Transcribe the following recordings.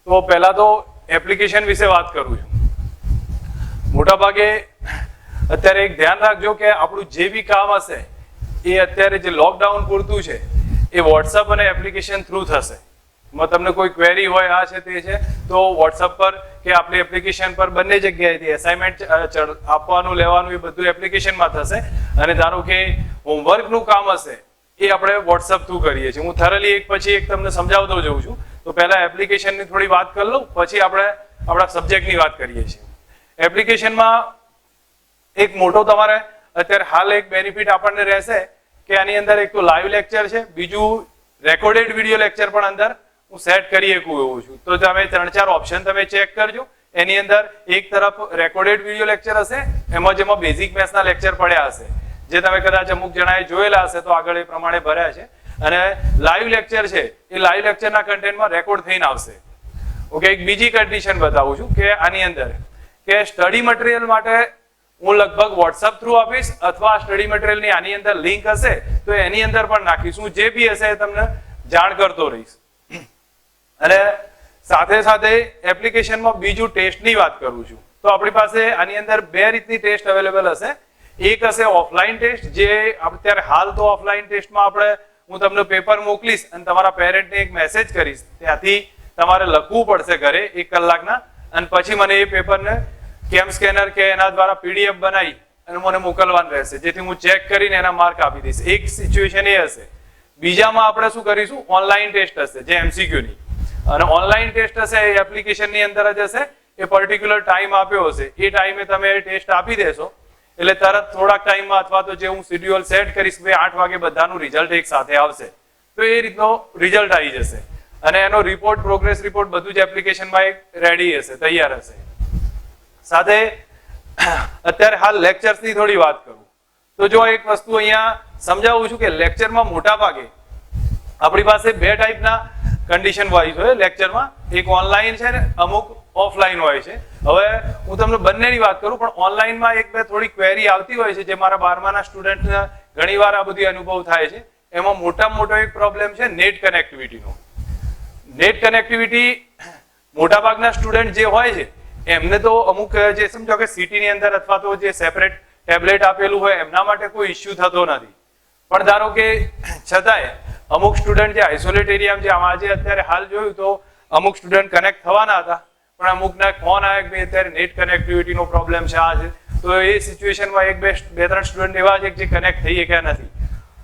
તો પહેલા તો એપ્લિકેશન વિશે વાત કરું છું. મોટા ભાગે અત્યારે એક ધ્યાન રાખજો કે આપણું જે બી કામ હશે એ અત્યારે જે લોકડાઉન પૂરતું છે એ વોટ્સઅપ અને એપ્લિકેશન થ્રુ થશે. તમને કોઈ ક્વેરી હોય આ છે તે છે તો વોટ્સઅપ પર કે આપણી એપ્લિકેશન પર બંને જગ્યાએથી અસાઇનમેન્ટ આપવાનું લેવાનું એ બધું એપ્લિકેશનમાં થશે. અને ધારો કે હોમવર્કનું કામ હશે એ આપણે વોટ્સઅપ થ્રુ કરીએ છીએ. હું થરલી એક પછી એક તમને સમજાવતો જઉં છું. તો પહેલા એપ્લિકેશનની થોડી વાત કરી લઉં, પછી આપણે આપણા સબ્જેક્ટની વાત કરીએ છીએ. એપ્લિકેશનમાં એક મોટો તમારે અત્યારે હાલ એક બેનિફિટ આપણને રહેશે કે આની અંદર એક તો લાઈવ લેક્ચર છે, બીજું રેકોર્ડેડ વિડીયો લેક્ચર પણ અંદર હું સેટ કરી શકું એવું છું. તો તમે 3-4 ઓપ્શન તમે ચેક કરજો. એની અંદર એક તરફ રેકોર્ડેડ વિડીયો લેક્ચર હશે, જેમાં બેઝિક મેથ્સના લેક્ચર પડ્યા હશે જે તમે કદાચ અમુક જણાએ જોયેલા હશે તો આગળ એ પ્રમાણે ભર્યા છે. અને લાઈવ લેક્ચર છે એ લાઈવ લેક્ચરના કન્ટેન્ટમાં રેકોર્ડ થઈને આવશે. ઓકે, એક બીજી કન્ડિશન બતાવું છું કે આની અંદર કે સ્ટડી મટીરિયલ માટે હું લગભગ વોટ્સઅપ થ્રુ આપીશ અથવા સ્ટડી મટીરિયલની આની અંદર લિંક હશે તો એની અંદર પણ નાખીશ. હું જે બી હશે તમને જાણ કરતો રહીશ. અને સાથે સાથે એપ્લિકેશનમાં બીજું ટેસ્ટની વાત કરું છું. તો આપણી પાસે આની અંદર 2 રીતની ટેસ્ટ અવેલેબલ હશે. એક હશે ઓફલાઈન ટેસ્ટ, જે અત્યારે હાલ તો ઓફલાઈન ટેસ્ટમાં હું તમને પેપર મોકલીશ અને તમારા પેરેન્ટને એક મેસેજ કરીશ, ત્યાંથી તમારે લખવું પડશે ઘરે 1 કલાકના, અને પછી મને એ પેપરને કેમ સ્કેનર કે એના દ્વારા પીડીએફ બનાવી અને મને મોકલવાનું રહેશે, જેથી હું ચેક કરીને એના માર્ક આપી દઈશ. એક સિચ્યુએશન એ હશે. બીજામાં આપણે શું કરીશું, ઓનલાઈન ટેસ્ટ હશે જે MCQ ની, અને ઓનલાઈન ટેસ્ટ હશે એ એપ્લિકેશનની અંદર જ હશે. એ પર્ટિક્યુલર ટાઈમ આપ્યો હશે, એ ટાઈમે તમે ટેસ્ટ આપી દેશો એટલે તરત થોડાક ટાઈમમાં અથવા તો જે હું શેડ્યુલ સેટ કરીશ 8 વાગે બધાનું રિઝલ્ટ એક સાથે આવશે. તો એ રીતનો રિઝલ્ટ આવી જશે અને એનો રિપોર્ટ, પ્રોગ્રેસ રિપોર્ટ બધું જ એપ્લિકેશનમાં રેડી હશે, તૈયાર હશે. સાથે અત્યારે હાલ લેક્ચર્સની થોડી વાત કરું તો જો એક વસ્તુ અહીંયા સમજાવું છું કે લેક્ચરમાં મોટા ભાગે આપણી પાસે 2 ટાઈપના કન્ડિશન વાઇઝ હોય લેક્ચરમાં. એક ઓનલાઈન છે ને અમુક ઓફલાઈન હોય છે. હવે હું તમને બંનેની વાત કરું, પણ ઓનલાઈનમાં 1-2 થોડી ક્વેરી આવતી હોય છે જે મારા 12માના સ્ટુડન્ટને ઘણીવાર આ બધી અનુભવ થાય છે. એમાં મોટામાં મોટો એક પ્રોબ્લેમ છે નેટ કનેક્ટિવિટીનો. નેટ કનેક્ટિવિટી મોટાભાગના સ્ટુડન્ટ જે હોય છે એમને તો અમુક જે સમજો કે સિટીની અંદર અથવા તો જે સેપરેટ ટેબ્લેટ આપેલું હોય એમના માટે કોઈ ઇસ્યુ થતો નથી. પણ ધારો કે છતાંય અમુક સ્ટુડન્ટ જે આઇસોલેટ એરિયામાં, જે આજે અત્યારે હાલ જોયું તો અમુક સ્ટુડન્ટ કનેક્ટ થવાના હતા પણ અમુકના ફોન આવ્યા કે ભાઈ અત્યારે નેટ કનેક્ટિવિટીનો પ્રોબ્લેમ છે આ છે. તો એ સિચ્યુએશનમાં 1-2-3 સ્ટુડન્ટ એવા છે જે કનેક્ટ થઈ શક્યા નથી.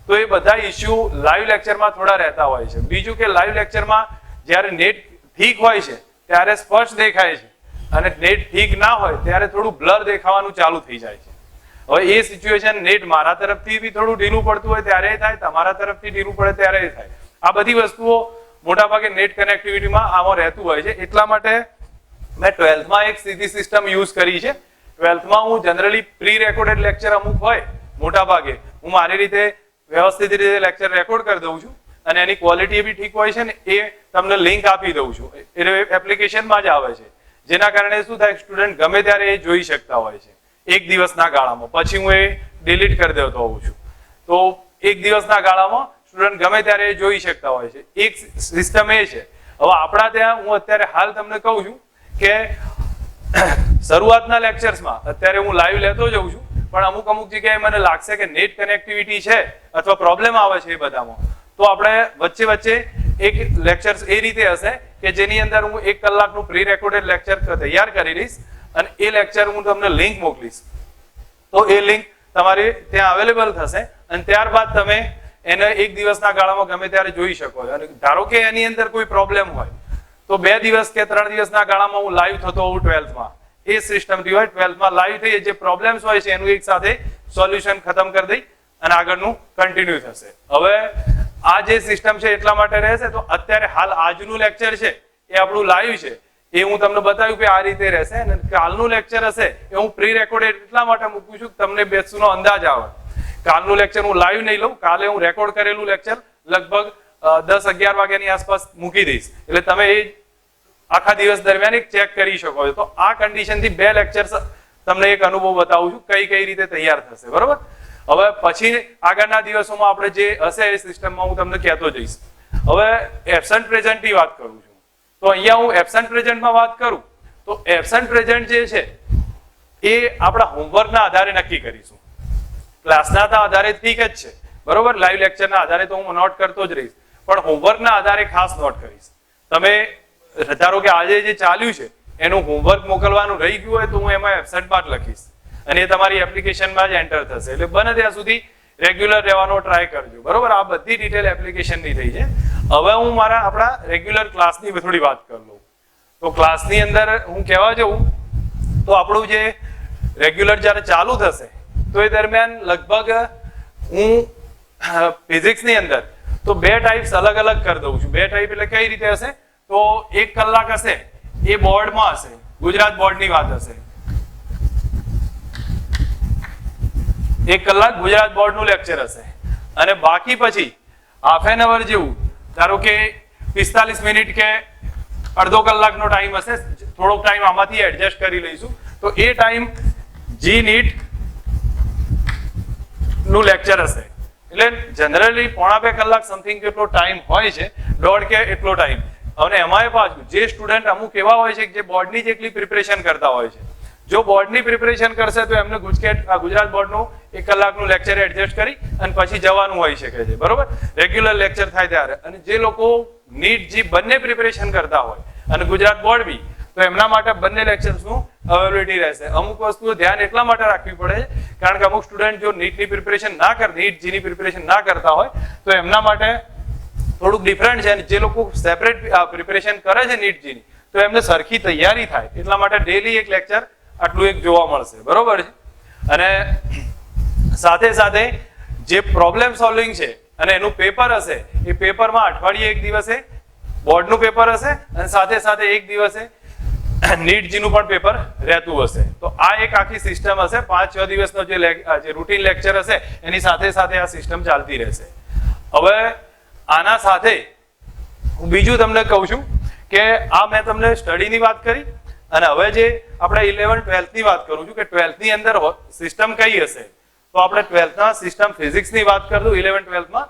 તો એ બધા ઇસ્યુ લાઈવ લેક્ચરમાં થોડા રહેતા હોય છે. બીજું કે લાઈવ લેક્ચરમાં જ્યારે નેટ ઠીક હોય છે ત્યારે સ્પષ્ટ દેખાય છે અને નેટ ઠીક ના હોય ત્યારે થોડું બ્લર દેખાવાનું ચાલુ થઈ જાય છે. હવે એ સિચ્યુએશન નેટ મારા તરફથી બી થોડું ઢીલું પડતું હોય ત્યારે થાય, તમારા તરફથી ઢીલું પડે ત્યારે થાય. આ બધી વસ્તુઓ મોટાભાગે નેટ કનેક્ટિવિટીમાં આમાં રહેતું હોય છે. એટલા માટે મેં 12થમાં એક સીધી સિસ્ટમ યુઝ કરી છે. 12થમાં હું જનરલી પ્રી રેકોર્ડેડ લેક્ચર અમુક હોય મોટા ભાગે હું મારી રીતે વ્યવસ્થિત રીતે લેક્ચર રેકોર્ડ કરી દઉં છું અને એની ક્વોલિટી બી ઠીક હોય છે ને એ તમને લિંક આપી દઉં છું. એ એપ્લિકેશનમાં જ આવે છે, જેના કારણે શું થાય, સ્ટુડન્ટ ગમે ત્યારે એ જોઈ શકતા હોય છે એક દિવસના ગાળામાં. પછી હું એ ડિલીટ કરી દેતો હોઉં છું. તો એક દિવસના ગાળામાં સ્ટુડન્ટ ગમે ત્યારે એ જોઈ શકતા હોય છે. એક સિસ્ટમ એ છે. હવે આપણા ત્યાં હું અત્યારે હાલ તમને કહું છું કે શરૂઆતના લેક્ચર્સમાં અત્યારે હું લાઈવ લેતો જઉં છું, પણ અમુક જગ્યાએ મને લાગશે કે નેટ કનેક્ટિવિટી છે અથવા પ્રોબ્લેમ આવે છે એ બધામાં, તો આપણે વચ્ચે એક લેક્ચર્સ એ રીતે હશે કે જેની અંદર હું 1 કલાકનું પ્રી રેકોર્ડેડ લેક્ચર તૈયાર કરી લઈશ અને એ લેક્ચર હું તમને લિંક મોકલીશ. તો એ લિંક તમારી ત્યાં અવેલેબલ થશે અને ત્યારબાદ તમે એને એક દિવસના ગાળામાં ગમે ત્યારે જોઈ શકો. અને ધારો કે એની અંદર કોઈ પ્રોબ્લેમ હોય તો 2 દિવસ કે 3 દિવસના ગાળામાં હું લાઈવ થતો હોઉં 12થમાં. એ સિસ્ટમથી હોય 12થમાં લાઈવ થઈ જે પ્રોબ્લેમ્સ હોય છે એનું એક સાથે સોલ્યુશન ખતમ કરી દઈ અને આગળનું કન્ટિન્યુ થશે. હવે આ જે સિસ્ટમ છે એટલા માટે રહેશે. તો અત્યારે હાલ આજનું લેક્ચર છે એ આપણું લાઈવ છે, એ હું તમને બતાવ્યું કે આ રીતે રહેશે. અને કાલનું લેક્ચર હશે એ હું પ્રી રેકોર્ડેડ એટલા માટે મૂકું છું કે તમને બેસનો અંદાજ આવે. કાલનું લેક્ચર હું લાઈવ નહીં લઉં, કાલે હું રેકોર્ડ કરેલું લેક્ચર લગભગ 10-11 વાગ્યાની આસપાસ મૂકી દઈશ, એટલે તમે એ આખા દિવસ દરમિયાન એક ચેક કરી શકો છો. તો આ કન્ડિશનથી 2 લેક્ચર્સ તમને એક અનુભવ બતાવું છું કઈ રીતે તૈયાર થશે. બરોબર. હવે પછી આગળના દિવસોમાં આપણે જે હશે એ સિસ્ટમમાં હું તમને કહેતો જઈશ. હવે એબસન્ટ પ્રેઝન્ટની વાત કરું છું. તો અહીંયા હું એબસન્ટ પ્રેઝન્ટમાં વાત કરું તો એબસન્ટ પ્રેઝન્ટ જે છે એ આપણા હોમવર્કના આધારે નક્કી કરીશું. ક્લાસના આધારે ઠીક જ છે, બરોબર, લાઈવ લેક્ચરના આધારે તો હું નોટ કરતો જ રહીશ, પણ હોમવર્કના આધારે ખાસ નોટ કરીશ. તમે ધારો કે આજે જે ચાલ્યું છે એનું હોમવર્ક મોકલવાનું રહી ગયું હોય તો હું એમાં એબસન્ટમાં જ લખીશ અને એ તમારી એપ્લિકેશનમાં જ એન્ટર થશે. એટલે બને ત્યાં સુધી રેગ્યુલર રહેવાનો ટ્રાય કરજો, બરોબર. આ બધી ડિટેલ એપ્લિકેશનની થઈ છે. હવે હું મારા આપણા રેગ્યુલર ક્લાસની થોડી વાત કરી લઉં. તો ક્લાસની અંદર હું કહેવા જાઉં તો આપણું જે રેગ્યુલર જ્યારે ચાલુ થશે તો એ દરમિયાન લગભગ હું ફિઝિક્સની અંદર તો 2 ટાઈપ્સ અલગ અલગ કરી દઉં છું. 2 ટાઈપ એટલે કઈ રીતે હશે તો 1 કલાક હશે એ બોર્ડમાં હશે, ગુજરાત બોર્ડની વાત હશે. 1 કલાક ગુજરાત બોર્ડનું લેક્ચર હશે અને બાકી પછી હાફ એન અવર જેવું, ધારો કે 45 મિનિટ કે અડધો કલાકનો ટાઈમ હશે, થોડોક ટાઈમ આમાંથી એડજસ્ટ કરી લઈશું. તો એ ટાઈમ જી નીટ નું લેક્ચર હશે. એટલે જનરલી 1.5 કલાક સમથિંગ જેટલો ટાઈમ હોય છે, 1.5 કે એટલો ટાઈમ. અને એમાંય પાછું જે સ્ટુડન્ટ અમુક એવા હોય છે કે જે બોર્ડની જ એકલી પ્રિપરેશન કરતા હોય છે, જો બોર્ડની પ્રિપરેશન કરશે તો એમને ગુજરાત બોર્ડનું 1 કલાકનું લેક્ચર એડજસ્ટ કરી અને પછી જવાનું હોઈ શકે છે, બરોબર, રેગ્યુલર લેક્ચર થાય ત્યારે. અને જે લોકો નીટ જે બંને પ્રિપરેશન કરતા હોય અને ગુજરાત બોર્ડ બી, તો એમના માટે બંને લેક્ચર્સનું અવેલેબિલિટી રહેશે. અમુક વસ્તુઓ ધ્યાન એટલા માટે રાખવી પડે કારણ કે અમુક સ્ટુડન્ટ જો નીટની પ્રિપરેશન ના કરે, નીટ જીની પ્રિપરેશન ના કરતા હોય તો એમના માટે થોડુંક ડિફરન્ટ છે. અને જે લોકો સેપરેટ પ્રિપરેશન કરે છે નીટ જીની તો એમને સરખી તૈયારી થાય એટલા માટે ડેલી એક લેક્ચર આટલું એક જોવા મળશે, બરોબર છે. અને સાથે સાથે જે પ્રોબ્લેમ સોલ્વિંગ છે અને એનું પેપર હશે એ પેપરમાં અઠવાડિયે 1 દિવસે બોર્ડનું પેપર હશે અને સાથે સાથે 1 દિવસે નીટ જીનું પણ પેપર રહેતું હશે. તો આ એક આખી સિસ્ટમ હશે. 5-6 દિવસનો જે રૂટીન લેક્ચર હશે એની સાથે સાથે આ સિસ્ટમ ચાલતી રહેશે. હવે આના સાથે હું બીજું તમને કહું છું કે આ મેં તમને સ્ટડીની વાત કરી અને હવે જે આપણે 11-12 ની વાત કરું છું કે 12th ની અંદર સિસ્ટમ કઈ હશે. તો આપણે 12th ના સિસ્ટમ ફિઝિક્સની વાત કરતું 11-12 માં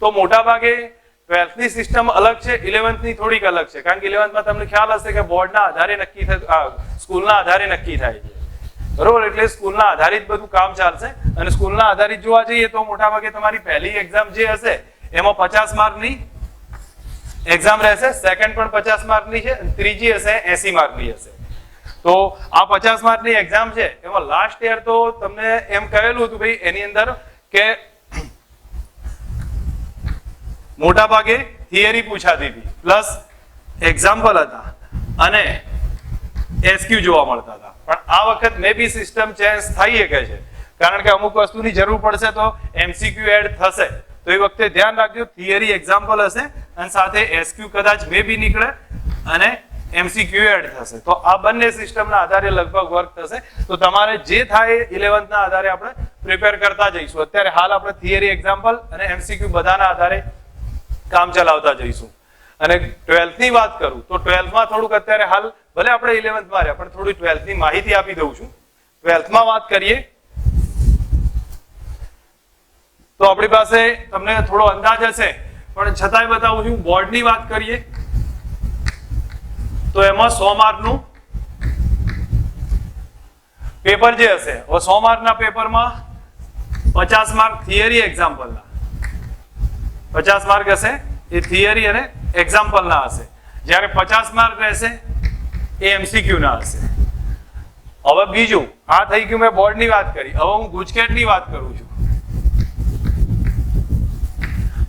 તો મોટા ભાગે 12th ની સિસ્ટમ અલગ છે, 11th ની થોડીક અલગ છે. કારણ કે 11th માં તમને ખ્યાલ હશે કે બોર્ડના આધારે નક્કી થાય, સ્કૂલના આધારે નક્કી થાય છે, બરોબર. એટલે સ્કૂલના આધારિત બધું કામ ચાલશે અને સ્કૂલના આધારિત જોવા જઈએ તો મોટા ભાગે તમારી પહેલી એક્ઝામ જે હશે એમાં 50 માર્કની એક્ઝામ રહેશે, સેકન્ડ પણ 50 માર્કની છે અને ત્રીજી હશે 80 માર્કની હશે. તો આ 50 માર્કની એક્ઝામ છે એમાં લાસ્ટ યર તો તમને એમ કહેલું હતું ભાઈ એની અંદર કે મોટા ભાગે થિયરી પૂછાતી હતી પ્લસ એક્ઝામ્પલ હતા અને એસક્યુ જોવા મળતા હતા. પણ આ વખત મે બી સિસ્ટમ ચેન્જ થઈ શકે છે કારણ કે અમુક વસ્તુની જરૂર પડશે તો એમસીક્યુ એડ થશે. તો એ વખતે ધ્યાન રાખજો, થિયરી એક્ઝામ્પલ હશે અને સાથે એસક્યુ કદાચ મે બી નીકળે અને એમસીક્યુ એડ થશે. તો આ બંને સિસ્ટમના આધારે લગભગ વર્ક થશે. તો તમારે જે થાય 11th ના આધારે આપણે પ્રિપેર કરતા જઈશું. અત્યારે હાલ આપણે થિયરી એક્ઝામ્પલ અને એમસીક્યુ બધાના આધારે કામ ચલાવતા જઈશું. અને 12th ની વાત કરું તો 12th માં થોડુંક અત્યારે હાલ ભલે આપણે 11th માં રહ્યા પણ થોડી 12th ની માહિતી આપી દઉં છું. 12th માં વાત કરીએ તો આપણી પાસે તમને થોડો અંદાજ હશે પણ છતાંય બતાવું છું. બોર્ડની વાત કરીએ તો એમાં 100 માર્કનું પેપર જે હશે, 100 માર્કના પેપરમાં 50 માર્ક થિયરી એક્ઝામ્પલના, 50 માર્ક હશે એ થિયરી અને એક્ઝામ્પલના હશે, જ્યારે 50 માર્ક રહેશે એ એમસીક્યુ ના હશે. હવે બીજું આ થઈ ગયું મેં બોર્ડની વાત કરી. હવે હું ગુજકેટની વાત કરું છું.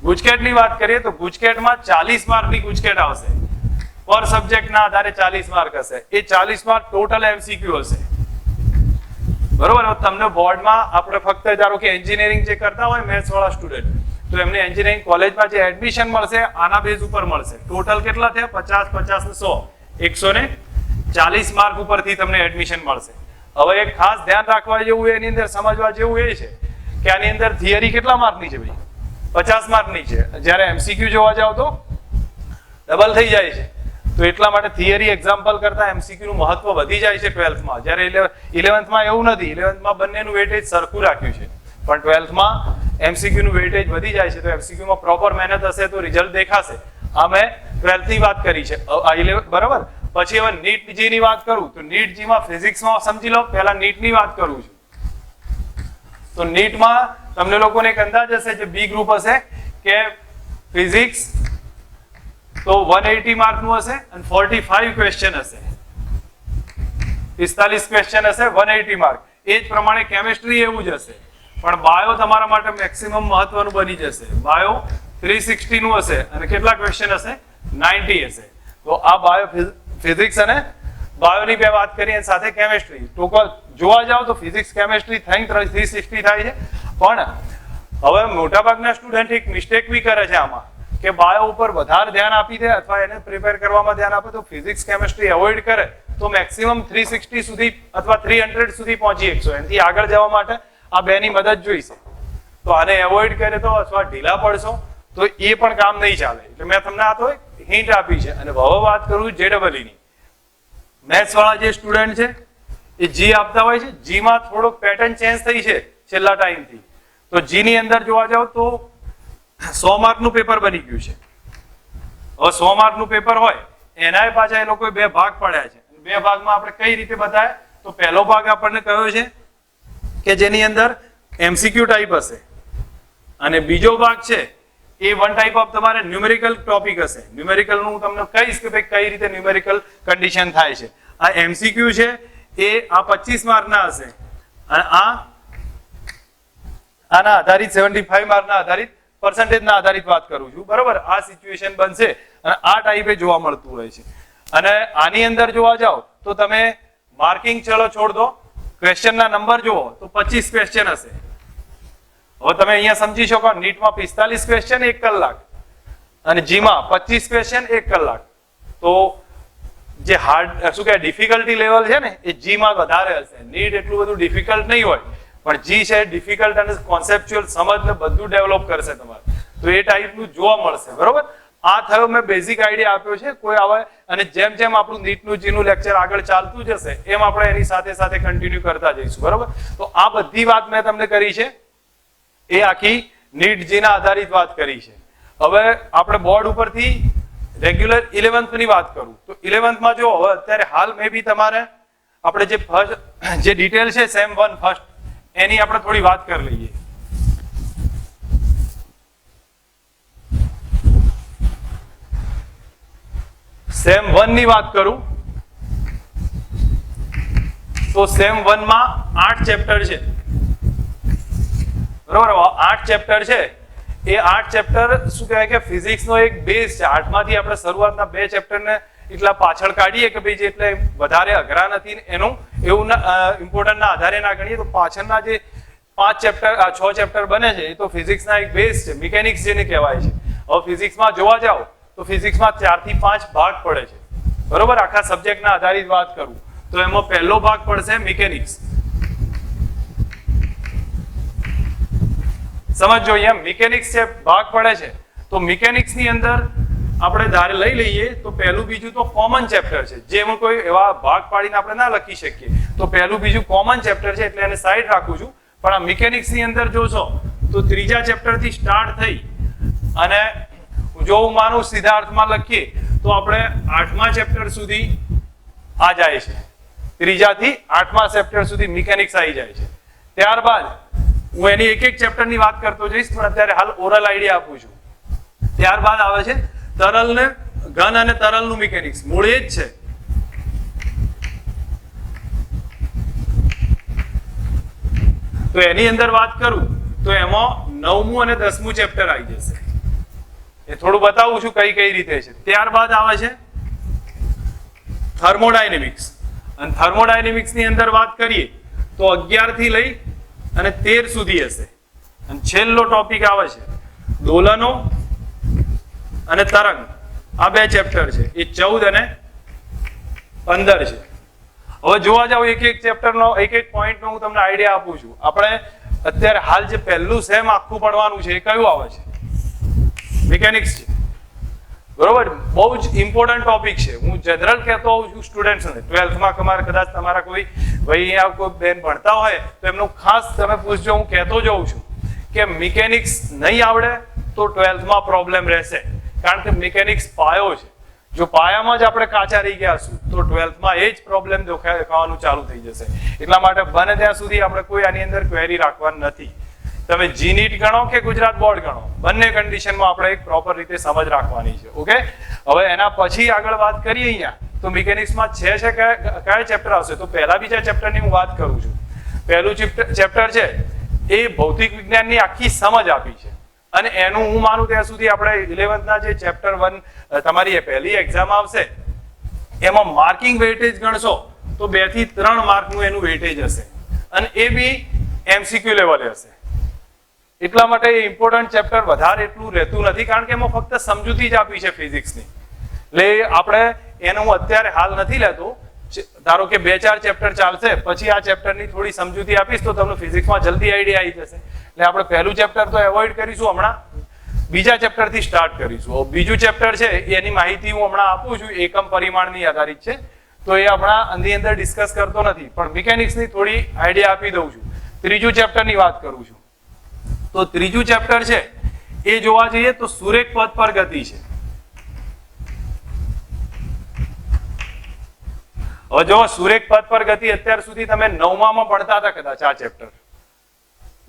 ગુજકેટની વાત કરીએ તો ગુજકેટમાં 40 માર્કની ગુજકેટ આવશે. પર સબ્જેક્ટના આધારે 40 માર્ક હશે. એ 40 માર્ક ટોટલ એમસીક્યુ હશે, બરોબર. તમને બોર્ડમાં આપણે ફક્ત ધારો કે એન્જિનિયરિંગ જે કરતા હોય મેથ્સ વાળા સ્ટુડન્ટ તો એમને એન્જિનિયરિંગ કોલેજમાં જે એડમિશન મળશે આના બેઝ ઉપર મળશે. ટોટલ કેટલા થયા? 50, 50 ને 100, 140 માર્ક ઉપરથી તમને એડમિશન મળશે. હવે એક ખાસ ધ્યાન રાખવા જેવું એની અંદર સમજવા જેવું એ છે કે આની અંદર થિયરી કેટલા માર્કની છે ભાઈ? 50 માર્કની છે. જ્યારે એમસીક્યુ જોવા જાવ તો ડબલ થઈ જાય છે. તો એટલા માટે થિયરી એક્ઝામ્પલ કરતા એમસીક્યુ નું મહત્વ વધી જાય છે 12th માં. જ્યારે 11th માં એવું નથી. 11th માં બંનેનું વેટેજ સરખું રાખ્યું છે પણ 12th માં એમસીક્યુ નું વેટેજ વધી જાય છે. તો એમસીક્યુ માં પ્રોપર મહેનત હશે તો રિઝલ્ટ દેખાશે આ મેં 12th ની વાત કરી છે, 11 બરાબર. પછી હવે નીટ જી ની વાત કરું તો નીટ જી માં ફિઝિક્સમાં સમજી લો, પહેલા નીટ ની વાત કરું છું. તો નીટમાં તમને લોકોને એક અંદાજ હશે, જે બી ગ્રુપ હશે કે ફિઝિક્સ તો 180 માર્ક નું હશે અને 45 ક્વેશ્ચન હશે, 45 ક્વેશ્ચન હશે, 180 માર્ક. એ જ પ્રમાણે કેમિસ્ટ્રી એવું જ હશે, પણ બાયો તમારા માટે મેક્સિમમ મહત્વનું બની જશે. બાયો 360 નું હશે અને કેટલા ક્વેશ્ચન હશે? 90 હશે. તો આ બાયો ફિઝિક્સ અને બાયોની બે વાત કરી અને સાથે કેમિસ્ટ્રી. ટોટલ જોવા જાવ તો ફિઝિક્સ કેમિસ્ટ્રી થઈને 360 થાય છે. પણ હવે મોટાભાગના સ્ટુડન્ટ એક મિસ્ટેક બી કરે છે આમાં, કે બાયો ઉપર વધારે ધ્યાન આપી દે અથવા એને પ્રિપેર કરવામાં ધ્યાન આપે તો ફિઝિક્સ કેમિસ્ટ્રી એવોઇડ કરે તો મેક્સિમમ 360 સુધી અથવા 300 સુધી પહોંચી શકશો. એનાથી આગળ જવા માટે આ બેની મદદ જોઈશે. તો આને એવોઇડ કરે તો અથવા ઢીલા પડશો તો એ પણ કામ નહીં ચાલે. એટલે મેં તમને આ તો હિન્ટ આપી છે. અને હવે વાત કરું JEE ની. મેથ્સ વાળા જે સ્ટુડન્ટ છે એ જી આપતા હોય છે, જી માં થોડોક પેટર્ન ચેન્જ થઈ છે છેલ્લા ટાઈમથી. તો જી ની અંદર જોવા જાવ તો 100 માર્ક નું પેપર બની ગયું છે. હવે 100 માર્ક નું પેપર હોય એના પાછા એ લોકોએ બે ભાગ પાડ્યા છે. બે ભાગમાં આપણે કઈ રીતે બતાવ્યા? તો પહેલો ભાગ આપણને કયો છે કે જેની અંદર MCQ ટાઈપ હશે, અને બીજો ભાગ છે એ વન ટાઈપ ઓફ તમારે ન્યુમેરિકલ ટોપિક હશે. ન્યુમેરિકલ નું હું તમને કહીશ કે ભાઈ કઈ રીતે ન્યુમેરિકલ કન્ડિશન થાય છે. આ MCQ છે એ આ 25 માર્ક ના હશે અને આના આધારિત 75 માર્ક ના આધારિત પર્સન્ટેજ ના આધારિત વાત કરું છું, બરોબર. આ સિચ્યુએશન બનશે અને આ ટાઈપે જોવા મળતું હોય છે. અને આની અંદર જોવા જાઓ તો તમે માર્કિંગ ચલો છોડ દો, ક્વેશ્ચન ના નંબર જુઓ તો 25 ક્વેશ્ચન હશે. હવે તમે અહીંયા સમજી શકો, નીટમાં 45 ક્વેશ્ચન 1 કલાક અને જીમાં 25 ક્વેશ્ચન 1 કલાક. તો જે હાર્ડ શું કહેવાય ડિફિકલ્ટી લેવલ છે ને એ જી માં વધારે હશે. નીટ એટલું બધું ડિફિકલ્ટ નહીં હોય, પણ જી છે ડિફિકલ્ટ અને કોન્સેપ્ચ્યુઅલ સમજ ને બધું ડેવલપ કરશે તમારે. તો એ ટાઈપનું જોવા મળશે, બરોબર. આ થયો મેં બેઝિક આઈડિયા આપ્યો છે. કોઈ આવે અને જેમ જેમ આપણું નીટનું જીનું લેક્ચર આગળ ચાલતું જશે એમ આપણે એની સાથે સાથે કન્ટિન્યુ કરતા જઈશું, બરોબર. તો આ બધી વાત મેં તમને કરી છે, એ આખી નીટ જીના આધારિત વાત કરી છે. હવે આપણે બોર્ડ ઉપરથી રેગ્યુલર 11th ની વાત કરું તો 11th માં જો હવે અત્યારે હાલ મે બી તમારે આપણે જે ફર્સ્ટ જે ડિટેલ છે સેમ 1 ફર્સ્ટ એની આપણે થોડી વાત કરી લઈએ. સેમ 1 ની વાત કરું તો સેમ 1 માં 8 ચેપ્ટર છે, બરોબર. 8 ચેપ્ટર છે. એ 8 ચેપ્ટર શું કહેવાય કે ફિઝિક્સ નો એક બેઝ છે. 8 માંથી આપણે શરૂઆતના 2 ચેપ્ટર ને એટલા પાછળ કાઢીએ કે ભાઈ જે એટલે વધારે અઘરા નથી, એનું એવું ઇમ્પોર્ટન્ટ ના આધારે ના ગણીએ. તો પાછળના જે 5 ચેપ્ટર 6 ચેપ્ટર બને છે એ તો ફિઝિક્સના એક બેઝ છે, મિકેનિક્સ જેને કહેવાય છે. હવે ફિઝિક્સમાં જોવા જાવ તો ફિઝિક્સમાં 4 થી 5 ભાગ પડે છે, બરોબર. આખા સબ્જેક્ટના આધારિત વાત કરું તો એમાં પહેલો ભાગ પડશે મિકેનિક્સ. સમજો અહીંયા મિકેનિક્સ જે ભાગ પડે છે તો મિકેનિક્સ ની અંદર આપણે ધારે લઈ લઈએ તો પહેલું બીજું તો કોમન ચેપ્ટર છે, જે એમાં કોઈ એવા ભાગ પાડીને આપણે ના લખી શકીએ. તો પહેલું બીજું કોમન ચેપ્ટર છે એટલે એને સાઈડ રાખું છું. પણ આ મિકેનિક્સ ની અંદર જોશો તો ત્રીજા ચેપ્ટર થી સ્ટાર્ટ થઈ અને જો હું માનું સીધા અર્થમાં લખીએ તો આપણે 8મા ચેપ્ટર સુધી આ જાય છે. ત્રીજાથી 8મા ચેપ્ટર સુધી મિકેનિક્સ આવી જાય છે. ત્યારબાદ હું એની એક ચેપ્ટર ની વાત કરતો જઈશ, પણ અત્યારે હાલ ઓરલ આઈડિયા આપું છું. ત્યારબાદ આવે છે તરલ ને ઘન અને તરલ નું મિકેનિક્સ. મૂળ એ જ છે. તો એની અંદર વાત કરું તો એમાં 9મું અને 10મું ચેપ્ટર આવી જશે. એ થોડું બતાવું છું કઈ કઈ રીતે છે. ત્યારબાદ આવે છે થર્મોડાયનેમિક્સ. અને થર્મોડાયનેમિક્સ ની અંદર વાત કરીએ તો 11 થી લઈ અને 13 સુધી હશે. અને છેલ્લો ટોપિક આવે છે દોલનો અને તરંગ. આ 2 ચેપ્ટર છે, એ 14 અને 15 છે. હવે જોવા જાવ એક એક ચેપ્ટરનો એક એક પોઈન્ટનો હું તમને આઈડિયા આપું છું. આપણે અત્યારે હાલ જે પહેલું સેમ આખું પડવાનું છે એ કયું આવે છે? મિકેનિક્સ છે, બરોબર. બહુ જ ઇમ્પોર્ટન્ટ ટોપિક છે. હું જનરલ કહેતો હોઉં છું સ્ટુડન્ટ્સને. 12th માં કદાચ તમારા કોઈ ભાઈ અહીંયા કોઈ બેન ભણતા હોય તો એમનું ખાસ તમે પૂછજો. હું કહેતો જઉં છું કે મિકેનિક્સ નહીં આવડે તો 12th માં પ્રોબ્લેમ રહેશે. કારણ કે મિકેનિક્સ પાયો છે. જો પાયામાં જ આપણે કાચા રહી ગયા હશું તો 12th માં એ જ પ્રોબ્લેમ દેખાવાનું ચાલુ થઈ જશે. એટલા માટે બને ત્યાં સુધી આપણે કોઈ આની અંદર ક્વેરી રાખવાની નથી. તમે જીનીટ ગણો કે ગુજરાત બોર્ડ ગણો, બંને કન્ડિશનમાં આપણે એક પ્રોપર રીતે સમજ રાખવાની છે. ઓકે, હવે એના પછી આગળ વાત કરીએ અહીંયા તો મિકેનિક્સમાં છે કયા ચેપ્ટર આવશે. તો પહેલા બીજા ચેપ્ટરની હું વાત કરું છું. પહેલું ચેપ્ટર છે એ ભૌતિક વિજ્ઞાનની આખી સમજ આપી છે અને એનું હું માનું ત્યાં સુધી આપણે 11th ના જે ચેપ્ટર 1 તમારી પહેલી એક્ઝામ આવશે એમાં માર્કિંગ વેઇટેજ ગણશો તો 2 થી 3 માર્કનું એનું વેઇટેજ હશે અને એ બી MCQ લેવલે હશે. એટલા માટે ઇમ્પોર્ટન્ટ ચેપ્ટર વધારે એટલું રહેતું નથી કારણ કે એમાં ફક્ત સમજૂતી જ આપી છે ફિઝિક્સની. એટલે આપણે એનું હું અત્યારે હાલ નથી લેતો. ધારો કે 2-4 ચેપ્ટર ચાલશે પછી આ ચેપ્ટરની થોડી સમજૂતી આપીશ તો તમને ફિઝિક્સમાં જલ્દી આઈડિયા આવી જશે. એટલે આપણે પહેલું ચેપ્ટર તો એવોઇડ કરીશું, હમણાં બીજા ચેપ્ટરથી સ્ટાર્ટ કરીશું. બીજું ચેપ્ટર છે એની માહિતી હું હમણાં આપું છું, એકમ પરિમાણની આધારિત છે તો એ હમણાં આની અંદર ડિસ્કસ કરતો નથી પણ મિકેનિક્સની થોડી આઈડિયા આપી દઉં છું. ત્રીજું ચેપ્ટરની વાત કરું છું. તો ત્રીજું ચેપ્ટર છે એ જોવા જઈએ તો સુરેખ પદ પર ગતિ છે. હવે જો સુરેખ પદ પર ગતિ અત્યાર સુધી તમે 9માં ભણતા હતા કદાચ આ ચેપ્ટર.